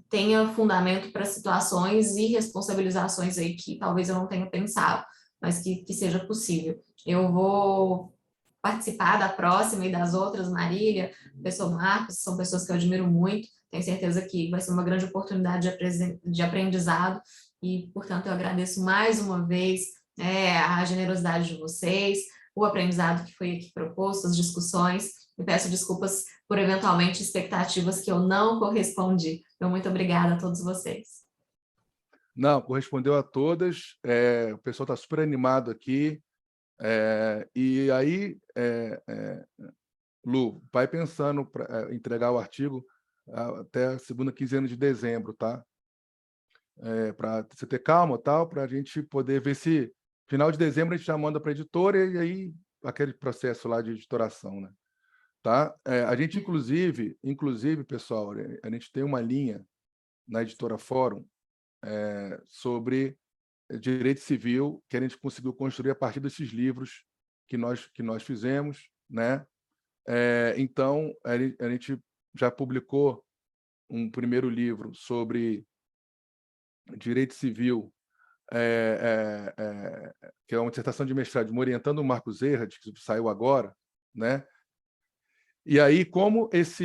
tenha fundamento para situações e responsabilizações aí que talvez eu não tenha pensado, mas que seja possível. Eu vou participar da próxima e das outras, Marília, o professor Marcos, são pessoas que eu admiro muito, tenho certeza que vai ser uma grande oportunidade de aprendizado e, portanto, eu agradeço mais uma vez a generosidade de vocês, o aprendizado que foi aqui proposto, as discussões, e peço desculpas por, eventualmente, expectativas que eu não correspondi. Então, muito obrigada a todos vocês. Não, correspondeu a todas, o pessoal está super animado aqui, e aí, Lu, vai pensando para entregar o artigo até a segunda quinzena de dezembro, tá? Para você ter calma, tal, para a gente poder ver se final de dezembro a gente já manda para a editora e aí aquele processo lá de editoração, né? Tá? A gente, inclusive, pessoal, a gente tem uma linha na Editora Fórum sobre direito civil que a gente conseguiu construir a partir desses livros que nós fizemos, né? Então, a gente já publicou um primeiro livro sobre direito civil, que é uma dissertação de mestrado, Orientando o Marcos Erhard, que saiu agora, né? E aí, como essa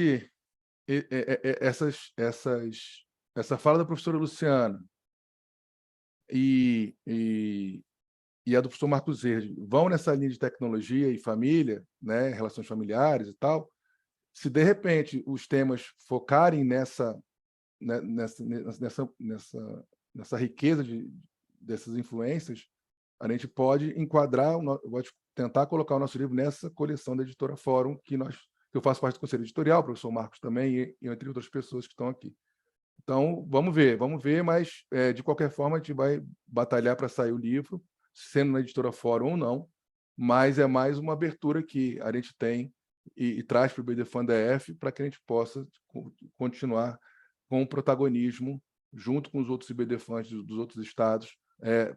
fala da professora Luciana e a do professor Marcos Erhard vão nessa linha de tecnologia e família, né, relações familiares e tal, se de repente os temas focarem nessa riqueza dessas influências, a gente pode enquadrar, pode tentar colocar o nosso livro nessa coleção da Editora Fórum, que eu faço parte do Conselho Editorial, o professor Marcos também, e entre outras pessoas que estão aqui. Então, vamos ver, mas, de qualquer forma, a gente vai batalhar para sair o livro, sendo na Editora Fórum ou não, mas é mais uma abertura que a gente tem e traz para o BDFan-DF para que a gente possa continuar com o protagonismo, junto com os outros IBDFans dos outros estados,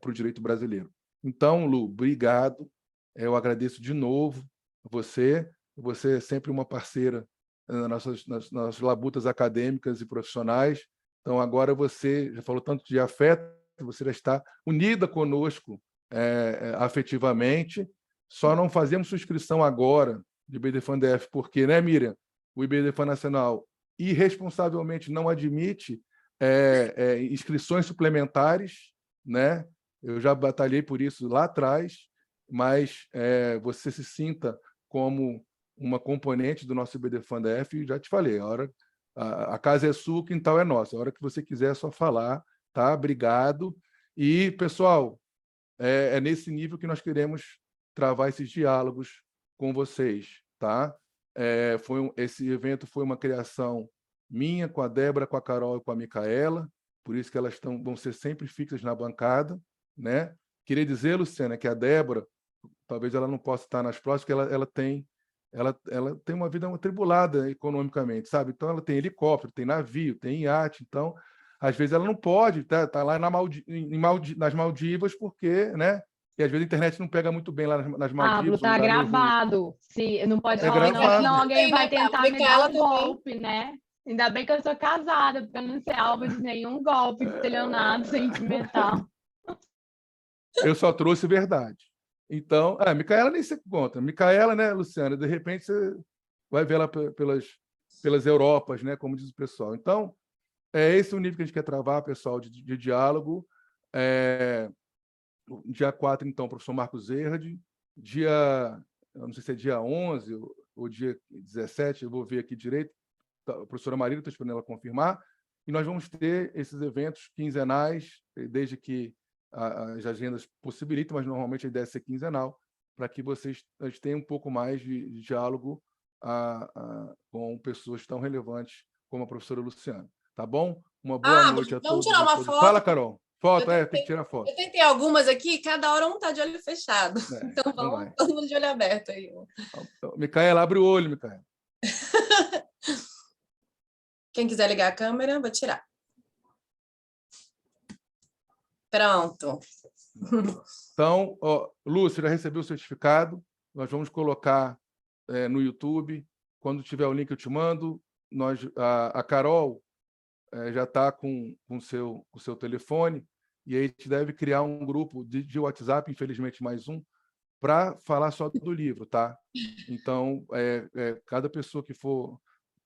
para o direito brasileiro. Então, Lu, obrigado. Eu agradeço de novo você. Você é sempre uma parceira nas nossas labutas acadêmicas e profissionais. Então, agora você já falou tanto de afeto, você já está unida conosco afetivamente. Só não fazemos sua inscrição agora de IBDFan-DF, porque, né, Miriam? O IBDFan Nacional irresponsavelmente não admite inscrições suplementares, né? Eu já batalhei por isso lá atrás, mas você se sinta como uma componente do nosso IBDFan-DF, e já te falei, a casa é sua, o quintal é nosso. A hora que você quiser é só falar, tá? Obrigado. E, pessoal, é nesse nível que nós queremos travar esses diálogos com vocês, tá? Esse evento foi uma criação minha, com a Débora, com a Carol e com a Micaela, por isso que elas vão ser sempre fixas na bancada, né? Queria dizer, Luciana, que a Débora, talvez ela não possa estar nas próximas, porque ela tem uma vida atribulada economicamente, sabe? Então, ela tem helicóptero, tem navio, tem iate, então, às vezes, ela não pode estar lá nas Maldivas, porque, né? E às vezes a internet não pega muito bem lá nas Maldivas. Tá gravado. Se não pode falar, senão alguém vai tentar me dar um golpe, né? Ainda bem que eu sou casada, porque eu não sei alvo de nenhum golpe de estelionato sentimental. Eu só trouxe verdade. Então, a Micaela nem se conta. Micaela, né, Luciana? De repente você vai ver ela pelas Europas, né? Como diz o pessoal. Então, é esse o nível que a gente quer travar, pessoal, de diálogo. Dia 4, então, professor Marcos Erhard. Eu não sei se é dia 11 ou dia 17, eu vou ver aqui direito. a professora Marília, estou esperando ela confirmar, e nós vamos ter esses eventos quinzenais, desde que as agendas possibilitem, mas normalmente a ideia é ser quinzenal, para que vocês tenham um pouco mais de diálogo com pessoas tão relevantes como a professora Luciana. Tá bom? Uma boa noite a Vamos todos. tirar uma foto. Fala, Carol. Foto, tentei, tem que tirar foto. Eu tentei algumas aqui, cada hora um está de olho fechado. Então não vamos vai. todo mundo de olho aberto aí. Micaela, abre o olho, Micaela. Quem quiser ligar a câmera, vou tirar. Pronto. Então, Lúcia, já recebeu o certificado. Nós vamos colocar no YouTube. Quando tiver o link, eu te mando. A Carol já está com o seu telefone, e aí a gente deve criar um grupo de WhatsApp, infelizmente mais um, para falar só do livro, tá? Então, cada pessoa que for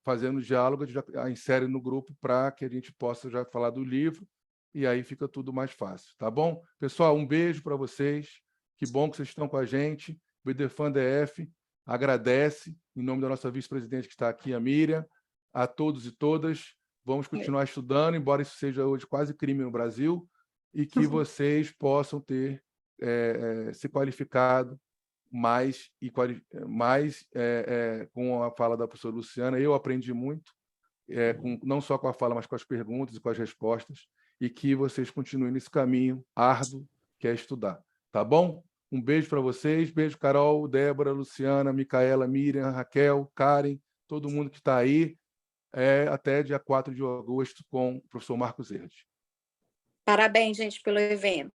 fazendo diálogo, a gente já insere no grupo para que a gente possa já falar do livro, e aí fica tudo mais fácil, tá bom? Pessoal, um beijo para vocês. Que bom que vocês estão com a gente. O Idefan DF agradece, em nome da nossa vice-presidente que está aqui, a Miriam, a todos e todas. Vamos continuar estudando, embora isso seja hoje quase crime no Brasil, e que vocês possam ter se qualificado mais com a fala da professora Luciana. Eu aprendi muito, não só com a fala, mas com as perguntas e com as respostas, e que vocês continuem nesse caminho árduo que é estudar. Tá bom? Um beijo para vocês. Beijo, Carol, Débora, Luciana, Micaela, Miriam, Raquel, Karen, todo mundo que está aí. Até dia 4 de agosto com o professor Marcos Erdes. Parabéns, gente, pelo evento.